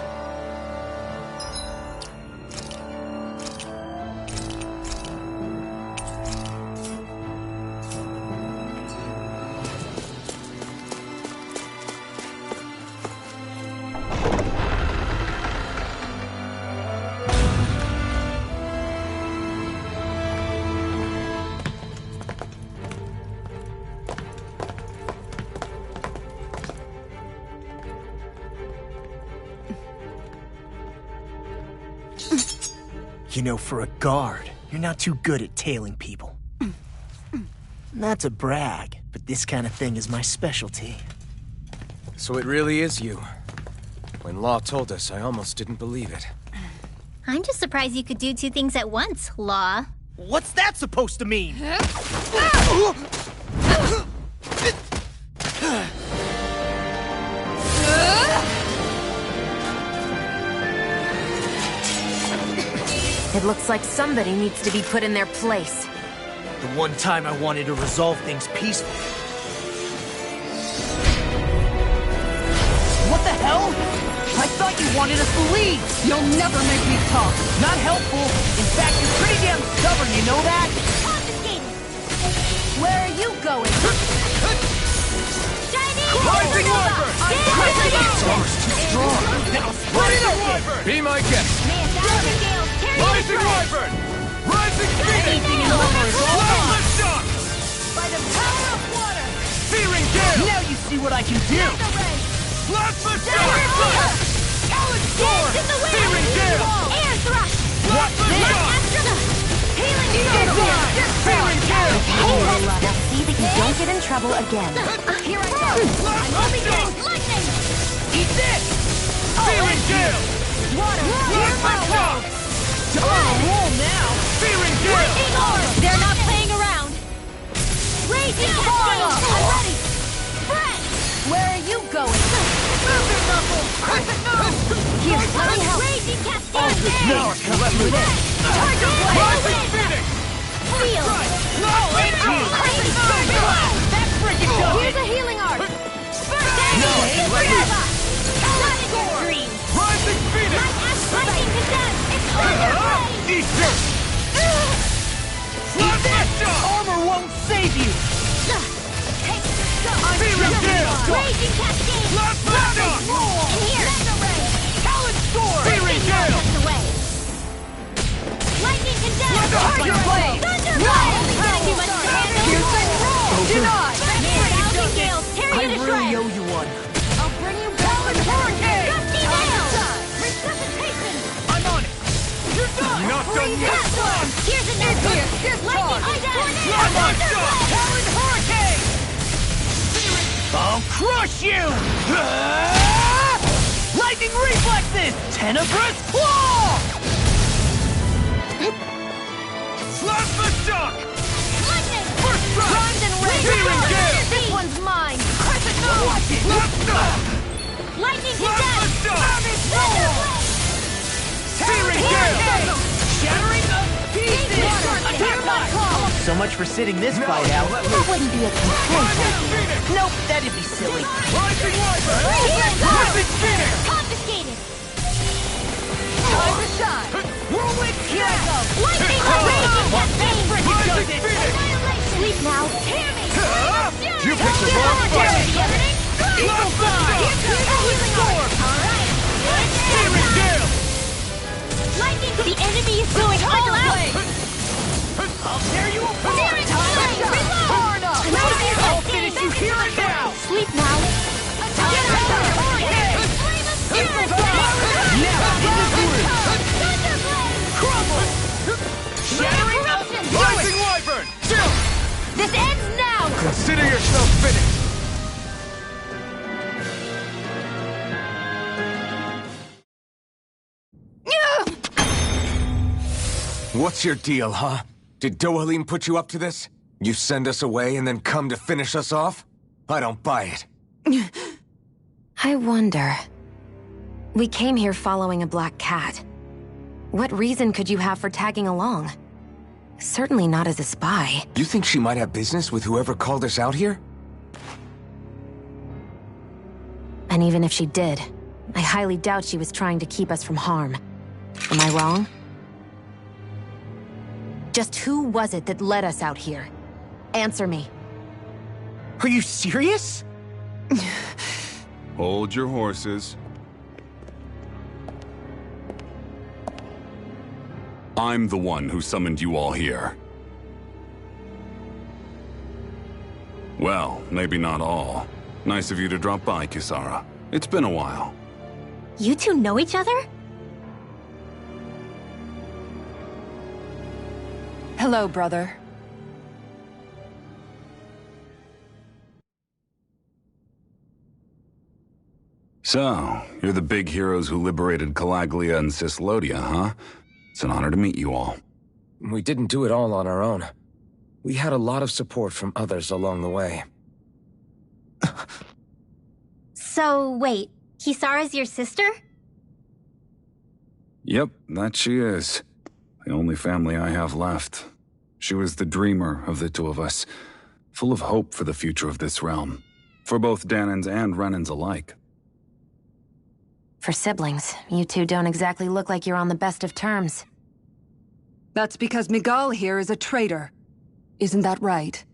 Speaker 2: You know, for a guard, you're not too good at tailing people. Not to brag, but this kind of thing is my specialty.
Speaker 3: So it really is you. When Law told us, I almost didn't believe it.
Speaker 1: I'm just surprised you could do two things at once, Law.
Speaker 2: What's that supposed to mean?
Speaker 5: It looks like somebody needs to be put in their place.
Speaker 2: The one time I wanted to resolve things peacefully. What the hell? I thought you wanted us to leave!
Speaker 9: You'll never make me talk!
Speaker 2: Not helpful! In fact, you're pretty damn stubborn, you know that?
Speaker 1: Confiscated!
Speaker 5: Where are you going?
Speaker 1: Shining!
Speaker 14: Rising Wyvern!
Speaker 2: Summer's too strong! Now split it open!
Speaker 14: Be my guest! Rising Wyvern! Rising Phoenix! Lava Shock!
Speaker 11: By the power of water!
Speaker 14: Searing Gale!
Speaker 2: Now you see what I can do!
Speaker 14: Plasma Shock!
Speaker 1: Talon Storm!
Speaker 14: Searing Gale!
Speaker 1: Air Thrust!
Speaker 14: Plasma Shock!
Speaker 1: Healing
Speaker 14: Searing Gale!
Speaker 5: Now see that you don't get in trouble again.
Speaker 1: Here I go! I'm only getting lightning!
Speaker 2: Eat this!
Speaker 14: Searing Gale! Plasma Shock!
Speaker 2: On a roll now!
Speaker 14: Searing Gale!
Speaker 1: They're not playing around! Raging Cascade! I'm ready! Fred!
Speaker 11: Where are you going?
Speaker 14: Crescent Knuckle! Crescent Knuckle!
Speaker 5: Here, let me help.
Speaker 1: Raging Cascade!
Speaker 2: Now I can let me in!
Speaker 1: Tiger Blade!
Speaker 14: Rising Phoenix!
Speaker 1: Feel!
Speaker 2: That's freaking done!
Speaker 1: Here's a healing art! First
Speaker 2: Now I can let me in!
Speaker 1: Dream!
Speaker 14: Rising Phoenix!
Speaker 1: Lightning Condemn! It's Thunder
Speaker 14: Eat this! Plasma Shock!
Speaker 2: Armor won't save you!
Speaker 14: Searing Gale!
Speaker 1: Raging Cascade!
Speaker 14: Plasma Shock!
Speaker 1: And here!
Speaker 2: Talon Storm!
Speaker 14: Searing Gale!
Speaker 1: Gets away! Lightning Condemn!
Speaker 14: Tiger
Speaker 1: Blade! Thunder Blade! Gonna be much to handle!
Speaker 2: Denied!
Speaker 1: Thousand Gales! Tear
Speaker 2: I
Speaker 1: you to
Speaker 2: really
Speaker 1: shreds!
Speaker 2: owe you one.
Speaker 1: I'll bring you back with Hurricane! Gusty Nail! Resuscitation!
Speaker 2: I'm on it!
Speaker 14: You're done! Not done yet!
Speaker 1: Here's a new Lightning Condemn!
Speaker 14: Plasma Shock!
Speaker 2: Talon Hurricane! I'll crush you! Lightning Reflexes! Tenebrous Claw!
Speaker 14: Plasma Shock!
Speaker 1: Lightning!
Speaker 14: First strike!
Speaker 1: Bronze and Ray!
Speaker 14: Searing Gale!
Speaker 1: This one's mine!
Speaker 2: Crescent Moon!
Speaker 14: Plasma!
Speaker 1: Lightning
Speaker 14: Plasma
Speaker 1: Condemn!
Speaker 14: Shock!
Speaker 1: Thunder Blade!
Speaker 14: Searing Gale!
Speaker 2: Shattering of pieces! Attack time! So much for sitting this fight out.
Speaker 5: That wouldn't be a complaint.
Speaker 14: Phoenix!
Speaker 2: Nope, that'd be silly.
Speaker 14: Rising Wyvern!
Speaker 1: Here's ours!
Speaker 14: Rising Phoenix!
Speaker 1: Confiscated!
Speaker 11: Time to shine!
Speaker 2: Whirlwind Kick!
Speaker 1: Lightning Raging Cascade!
Speaker 14: Rising Phoenix!
Speaker 1: Sleep now! Tear me!
Speaker 14: You picked the wrong fight! Plasma Shock!
Speaker 1: Alright!
Speaker 14: Searing Gale!
Speaker 1: Lightning! The enemy is going all out!
Speaker 2: I'll tear you apart!
Speaker 1: Searing Blade! Reload!
Speaker 2: I'll finish you here and now!
Speaker 1: Sleep now!
Speaker 2: Now, in the groove!
Speaker 1: Thunder Blade!
Speaker 14: Consider yourself finished!
Speaker 3: What's your deal, huh? Did Dohalim put you up to this? You send us away and then come to finish us off? I don't buy it.
Speaker 5: I wonder... We came here following a black cat. What reason could you have for tagging along? Certainly not as a spy.
Speaker 3: You think she might have business with whoever called us out here?
Speaker 5: And even if she did, I highly doubt she was trying to keep us from harm. Am I wrong? Just who was it that led us out here? Answer me.
Speaker 2: Are you serious?
Speaker 15: Hold your horses. I'm the one who summoned you all here. Well, maybe not all. Nice of you to drop by, Kisara. It's been a while.
Speaker 1: You two know each other?
Speaker 6: Hello, brother.
Speaker 15: So, you're the big heroes who liberated Calaglia and Cyslodia, huh? It's an honor to meet you all.
Speaker 3: We didn't do it all on our own. We had a lot of support from others along the way.
Speaker 1: So, wait, Kisara's your sister?
Speaker 15: Yep, that she is. The only family I have left. She was the dreamer of the two of us, full of hope for the future of this realm, for both Dahnans and Renans alike.
Speaker 5: For siblings, you two don't exactly look like you're on the best of terms.
Speaker 6: That's because Miguel here is a traitor. Isn't that right?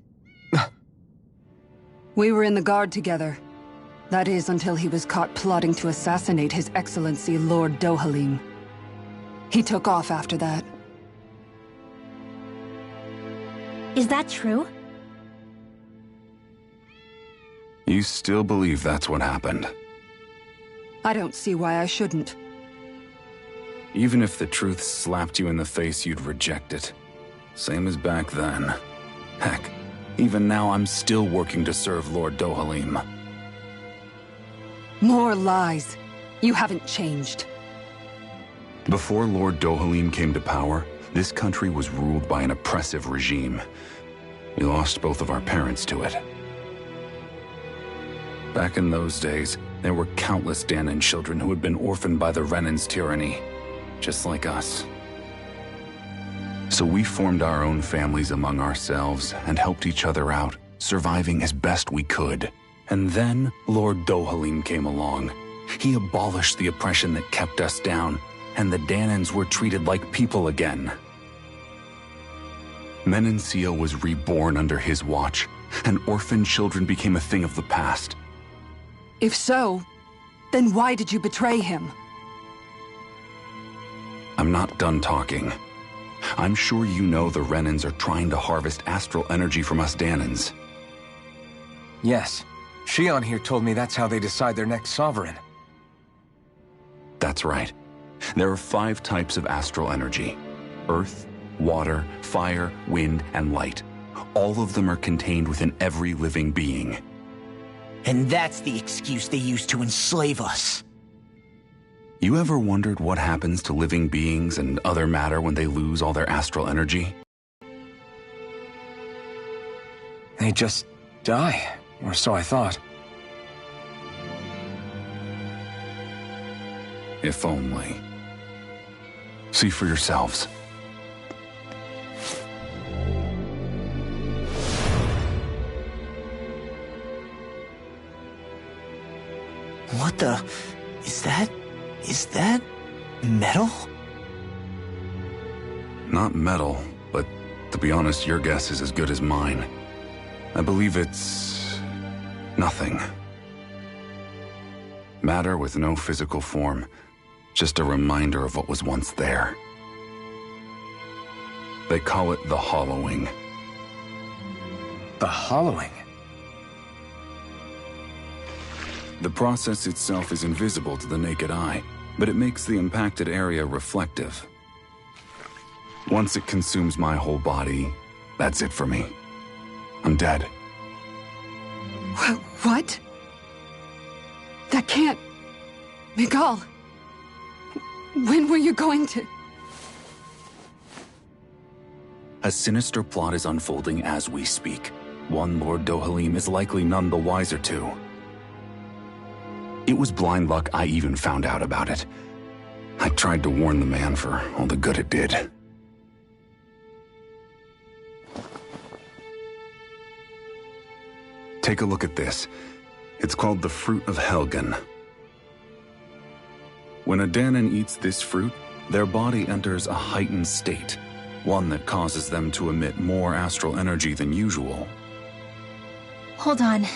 Speaker 6: We were in the Guard together. That is, until he was caught plotting to assassinate His Excellency Lord Dohalim. He took off after that.
Speaker 1: Is that true?
Speaker 15: You still believe that's what happened?
Speaker 6: I don't see why I shouldn't.
Speaker 15: Even if the truth slapped you in the face, you'd reject it. Same as back then. Heck, even now I'm still working to serve Lord Dohalim.
Speaker 6: More lies. You haven't changed.
Speaker 15: Before Lord Dohalim came to power, this country was ruled by an oppressive regime. We lost both of our parents to it. Back in those days, there were countless Dahnan children who had been orphaned by the Renan's tyranny, just like us. So we formed our own families among ourselves and helped each other out, surviving as best we could. And then Lord Dohalim came along. He abolished the oppression that kept us down, and the Dahnans were treated like people again. Menancia was reborn under his watch, and orphaned children became a thing of the past.
Speaker 6: If so, then why did you betray him?
Speaker 15: I'm not done talking. I'm sure you know the Renans are trying to harvest astral energy from us Dahnans.
Speaker 3: Yes. Shion here told me that's how they decide their next sovereign.
Speaker 15: That's right. There are 5 types of astral energy. Earth, water, fire, wind, and light. All of them are contained within every living being.
Speaker 2: And that's the excuse they use to enslave us.
Speaker 15: You ever wondered what happens to living beings and other matter when they lose all their astral energy?
Speaker 3: They just die, or so I thought.
Speaker 15: If only. See for yourselves.
Speaker 2: What the... Is that metal?
Speaker 15: Not metal, but to be honest, your guess is as good as mine. I believe it's... nothing. Matter with no physical form, just a reminder of what was once there. They call it the hollowing.
Speaker 3: The hollowing?
Speaker 15: The process itself is invisible to the naked eye, but it makes the impacted area reflective. Once it consumes my whole body, that's it for me. I'm dead.
Speaker 6: What? That can't... Miguel... When were you going to...
Speaker 15: A sinister plot is unfolding as we speak. One Lord Dohalim is likely none the wiser to. It was blind luck I even found out about it. I tried to warn the man for all the good it did. Take a look at this. It's called the Fruit of Helgen. When a Dahnan eats this fruit, their body enters a heightened state, one that causes them to emit more astral energy than usual.
Speaker 1: Hold on.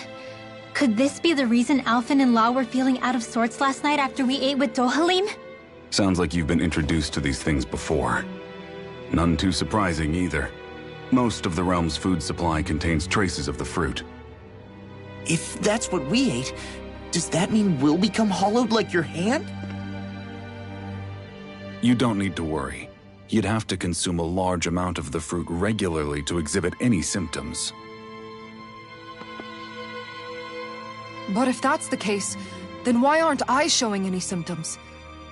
Speaker 1: Could this be the reason Alphen and Law were feeling out of sorts last night after we ate with Dohalim?
Speaker 15: Sounds like you've been introduced to these things before. None too surprising either. Most of the realm's food supply contains traces of the fruit.
Speaker 2: If that's what we ate, does that mean we'll become hollowed like your hand?
Speaker 15: You don't need to worry. You'd have to consume a large amount of the fruit regularly to exhibit any symptoms.
Speaker 11: But if that's the case, then why aren't I showing any symptoms?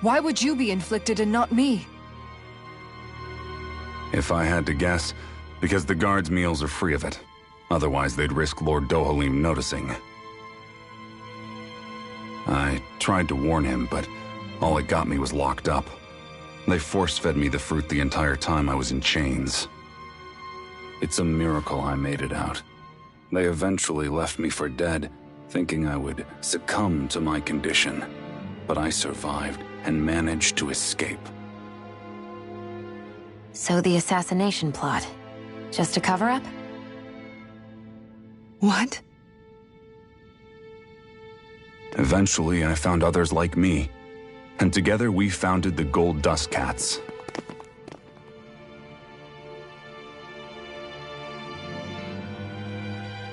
Speaker 11: Why would you be inflicted and not me?
Speaker 15: If I had to guess, because the guards' meals are free of it. Otherwise, they'd risk Lord Dohalim noticing. I tried to warn him, but all it got me was locked up. They force-fed me the fruit the entire time I was in chains. It's a miracle I made it out. They eventually left me for dead, thinking I would succumb to my condition. But I survived and managed to escape.
Speaker 5: So the assassination plot, just a cover-up?
Speaker 6: What?
Speaker 15: Eventually, I found others like me, and together we founded the Gold Dust Cats.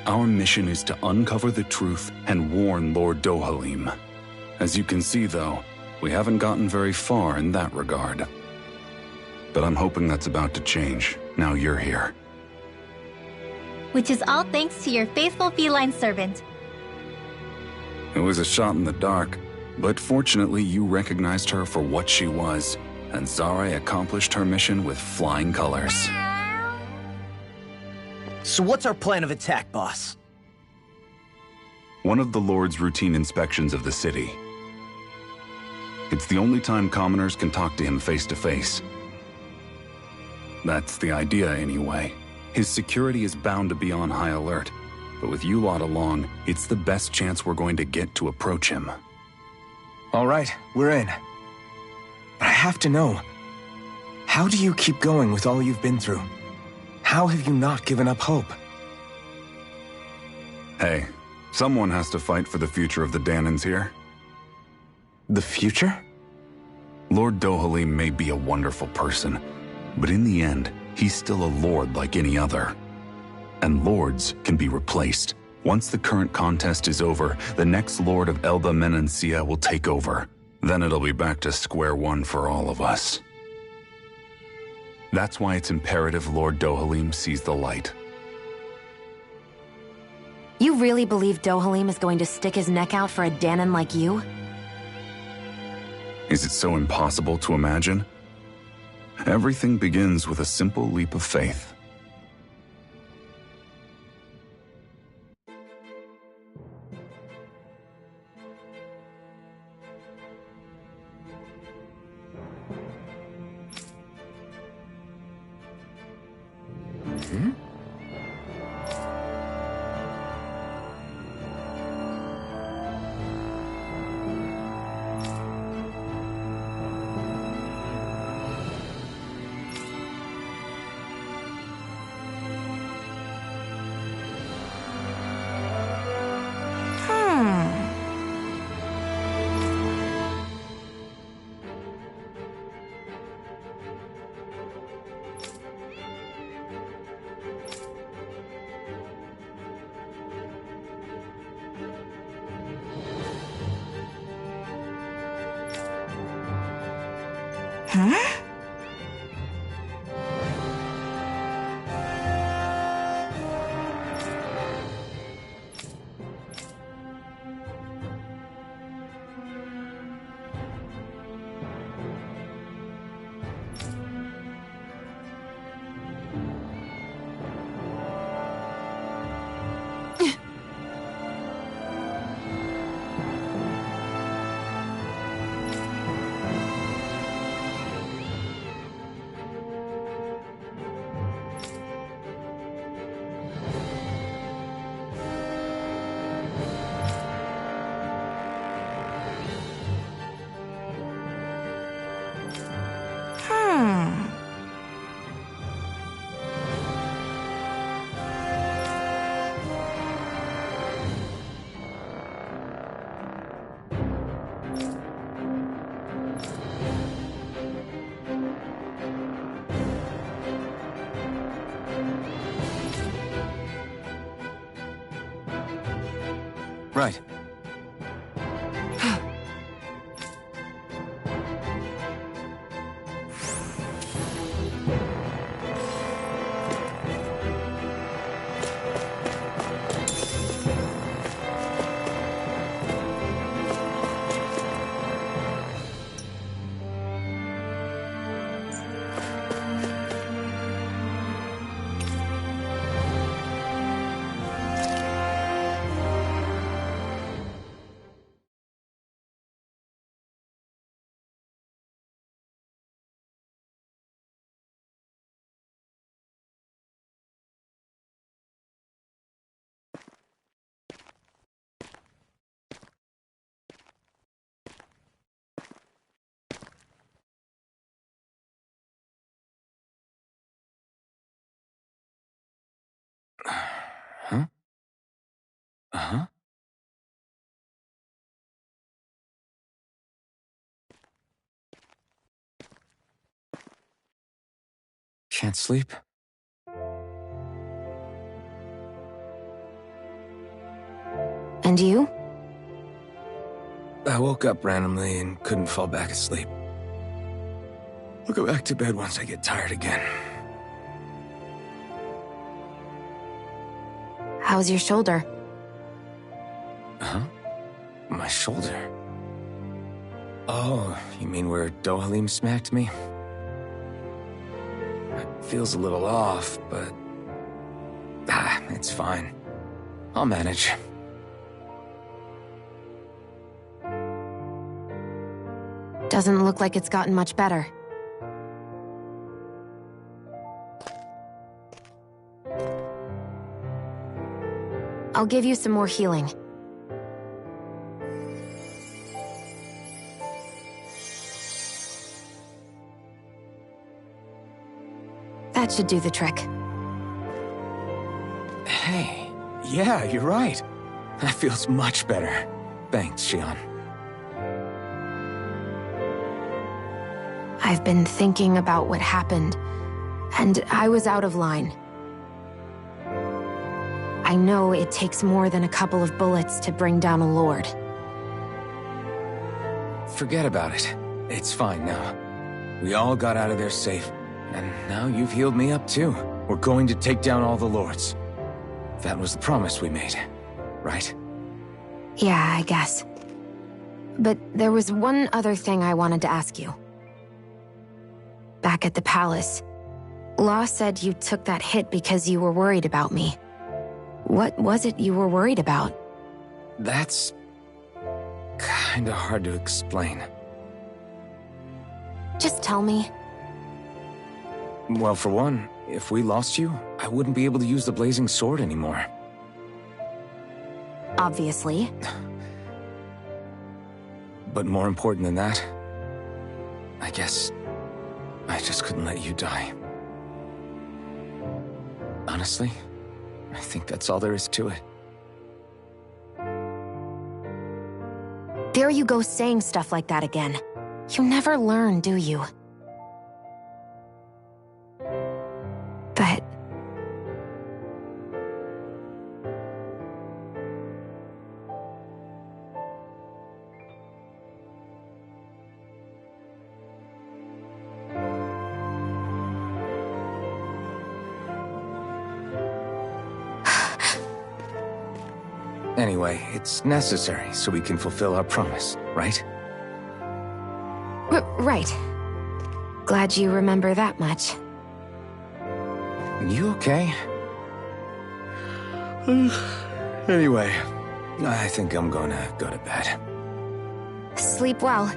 Speaker 15: Our mission is to uncover the truth and warn Lord Dohalim. As you can see, though, we haven't gotten very far in that regard. But I'm hoping that's about to change, now you're here.
Speaker 1: Which is all thanks to your faithful feline servant.
Speaker 15: It was a shot in the dark, but fortunately you recognized her for what she was, and Zare accomplished her mission with flying colors.
Speaker 2: So what's our plan of attack, boss?
Speaker 15: One of the Lord's routine inspections of the city. It's the only time commoners can talk to him face to face. That's the idea, anyway. His security is bound to be on high alert, but with you lot along, it's the best chance we're going to get to approach him.
Speaker 3: All right, we're in. But I have to know, how do you keep going with all you've been through? How have you not given up hope?
Speaker 15: Hey, someone has to fight for the future of the Dahnans here.
Speaker 3: The future?
Speaker 15: Lord Dohalim may be a wonderful person, but in the end, he's still a lord like any other. And lords can be replaced. Once the current contest is over, the next lord of Elba Menancia will take over. Then it'll be back to square one for all of us. That's why it's imperative Lord Dohalim sees the light.
Speaker 5: You really believe Dohalim is going to stick his neck out for a Dahnan like you?
Speaker 15: Is it so impossible to imagine? Everything begins with a simple leap of faith.
Speaker 11: Huh?
Speaker 3: Right. Huh? Uh-huh. Can't sleep?
Speaker 5: And you?
Speaker 3: I woke up randomly and couldn't fall back asleep. I'll go back to bed once I get tired again.
Speaker 5: How's your shoulder?
Speaker 3: Huh? My shoulder? Oh, you mean where Dohalim smacked me? It feels a little off, but... it's fine. I'll manage.
Speaker 5: Doesn't look like it's gotten much better. I'll give you some more healing. That should do the trick.
Speaker 3: Hey, yeah, you're right. That feels much better. Thanks, Xion.
Speaker 5: I've been thinking about what happened, and I was out of line. I know it takes more than a couple of bullets to bring down a lord.
Speaker 3: Forget about it. It's fine now. We all got out of there safe, and now you've healed me up too. We're going to take down all the lords. That was the promise we made, right?
Speaker 5: Yeah, I guess. But there was one other thing I wanted to ask you. Back at the palace, Law said you took that hit because you were worried about me. What was it you were worried about?
Speaker 3: That's... kinda hard to explain.
Speaker 5: Just tell me.
Speaker 3: Well, for one, if we lost you, I wouldn't be able to use the blazing sword anymore.
Speaker 5: Obviously.
Speaker 3: But more important than that, I guess I just couldn't let you die. Honestly, I think that's all there is to it.
Speaker 5: There you go saying stuff like that again. You never learn, do you? But...
Speaker 3: Anyway, it's necessary so we can fulfill our promise, right?
Speaker 5: Right. Glad you remember that much.
Speaker 3: You okay? Anyway, I think I'm gonna go to bed.
Speaker 5: Sleep well.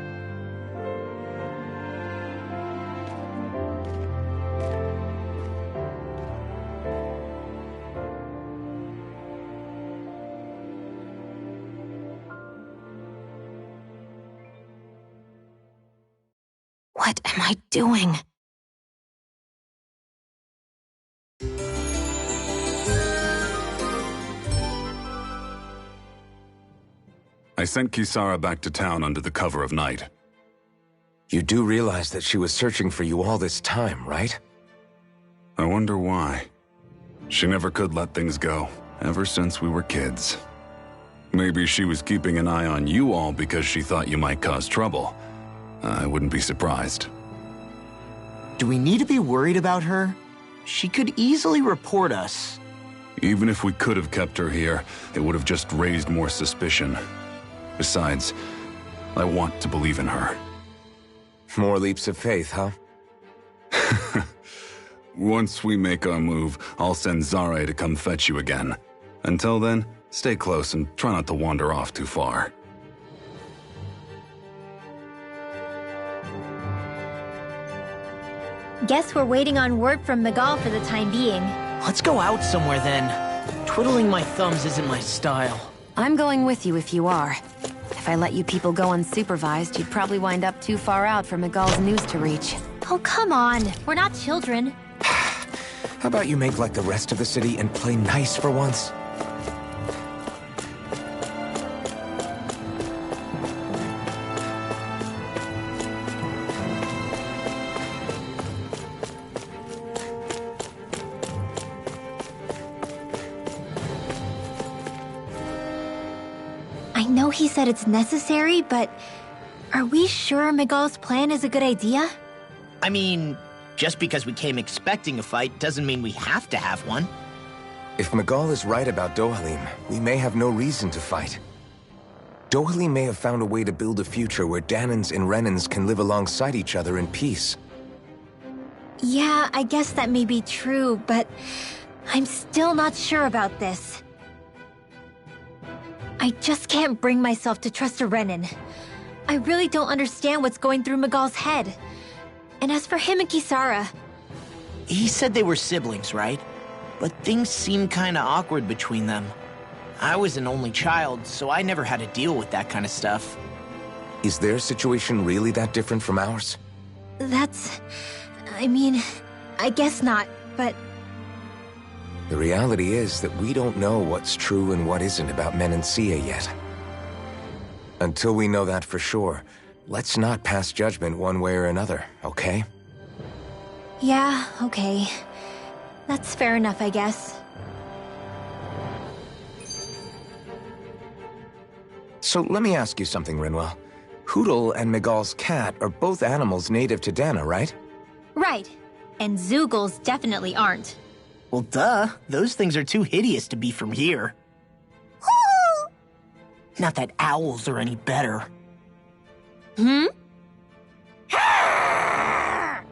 Speaker 5: What am I doing?
Speaker 15: I sent Kisara back to town under the cover of night.
Speaker 3: You do realize that she was searching for you all this time, right?
Speaker 15: I wonder why. She never could let things go, ever since we were kids. Maybe she was keeping an eye on you all because she thought you might cause trouble. I wouldn't be surprised.
Speaker 2: Do we need to be worried about her? She could easily report us.
Speaker 15: Even if we could have kept her here, it would have just raised more suspicion. Besides, I want to believe in her.
Speaker 3: More leaps of faith, huh?
Speaker 15: Once we make our move, I'll send Zare to come fetch you again. Until then, stay close and try not to wander off too far.
Speaker 1: Guess we're waiting on word from Miguel for the time being.
Speaker 2: Let's go out somewhere then. Twiddling my thumbs isn't my style.
Speaker 5: I'm going with you if you are. If I let you people go unsupervised, you'd probably wind up too far out for Miguel's news to reach.
Speaker 1: Oh, come on. We're not children.
Speaker 3: How about you make like the rest of the city and play nice for once?
Speaker 1: I know he said it's necessary, but are we sure Miguel's plan is a good idea?
Speaker 2: I mean, just because we came expecting a fight doesn't mean we have to have one.
Speaker 3: If Miguel is right about Dohalim, we may have no reason to fight. Dohalim may have found a way to build a future where Dahnans and Renans can live alongside each other in peace.
Speaker 1: Yeah, I guess that may be true, but I'm still not sure about this. I just can't bring myself to trust a Renan. I really don't understand what's going through Miguel's head. And as for him and Kisara...
Speaker 2: He said they were siblings, right? But things seemed kinda awkward between them. I was an only child, so I never had to deal with that kind of stuff.
Speaker 3: Is their situation really that different from ours?
Speaker 1: That's... I mean, I guess not, but...
Speaker 3: The reality is that we don't know what's true and what isn't about Menancia yet. Until we know that for sure, let's not pass judgment one way or another, okay?
Speaker 1: Yeah, okay. That's fair enough, I guess.
Speaker 3: So let me ask you something, Rinwell. Hootle and Miguel's cat are both animals native to Dahna, right?
Speaker 1: Right. And Zeugles definitely aren't.
Speaker 2: Well, duh. Those things are too hideous to be from here. Not that owls are any better.
Speaker 1: Hmm?
Speaker 2: Ow!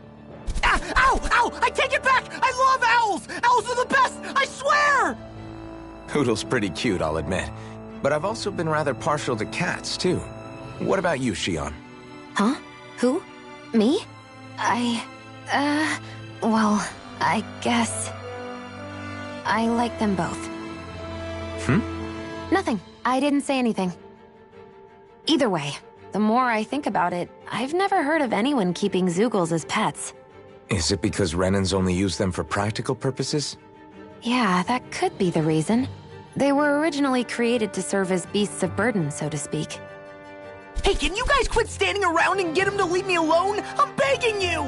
Speaker 2: Ow! I take it back! I love owls! Owls are the best! I swear!
Speaker 3: Hootle's pretty cute, I'll admit. But I've also been rather partial to cats, too. What about you, Shion?
Speaker 5: Huh? Who? Me? Well, I guess... I like them both. Nothing. I didn't say anything. Either way, the more I think about it, I've never heard of anyone keeping Zeugles as pets.
Speaker 3: Is it because Renans only use them for practical purposes?
Speaker 5: Yeah, that could be the reason. They were originally created to serve as beasts of burden, so to speak.
Speaker 2: Hey, can you guys quit standing around and get him to leave me alone? I'm begging you!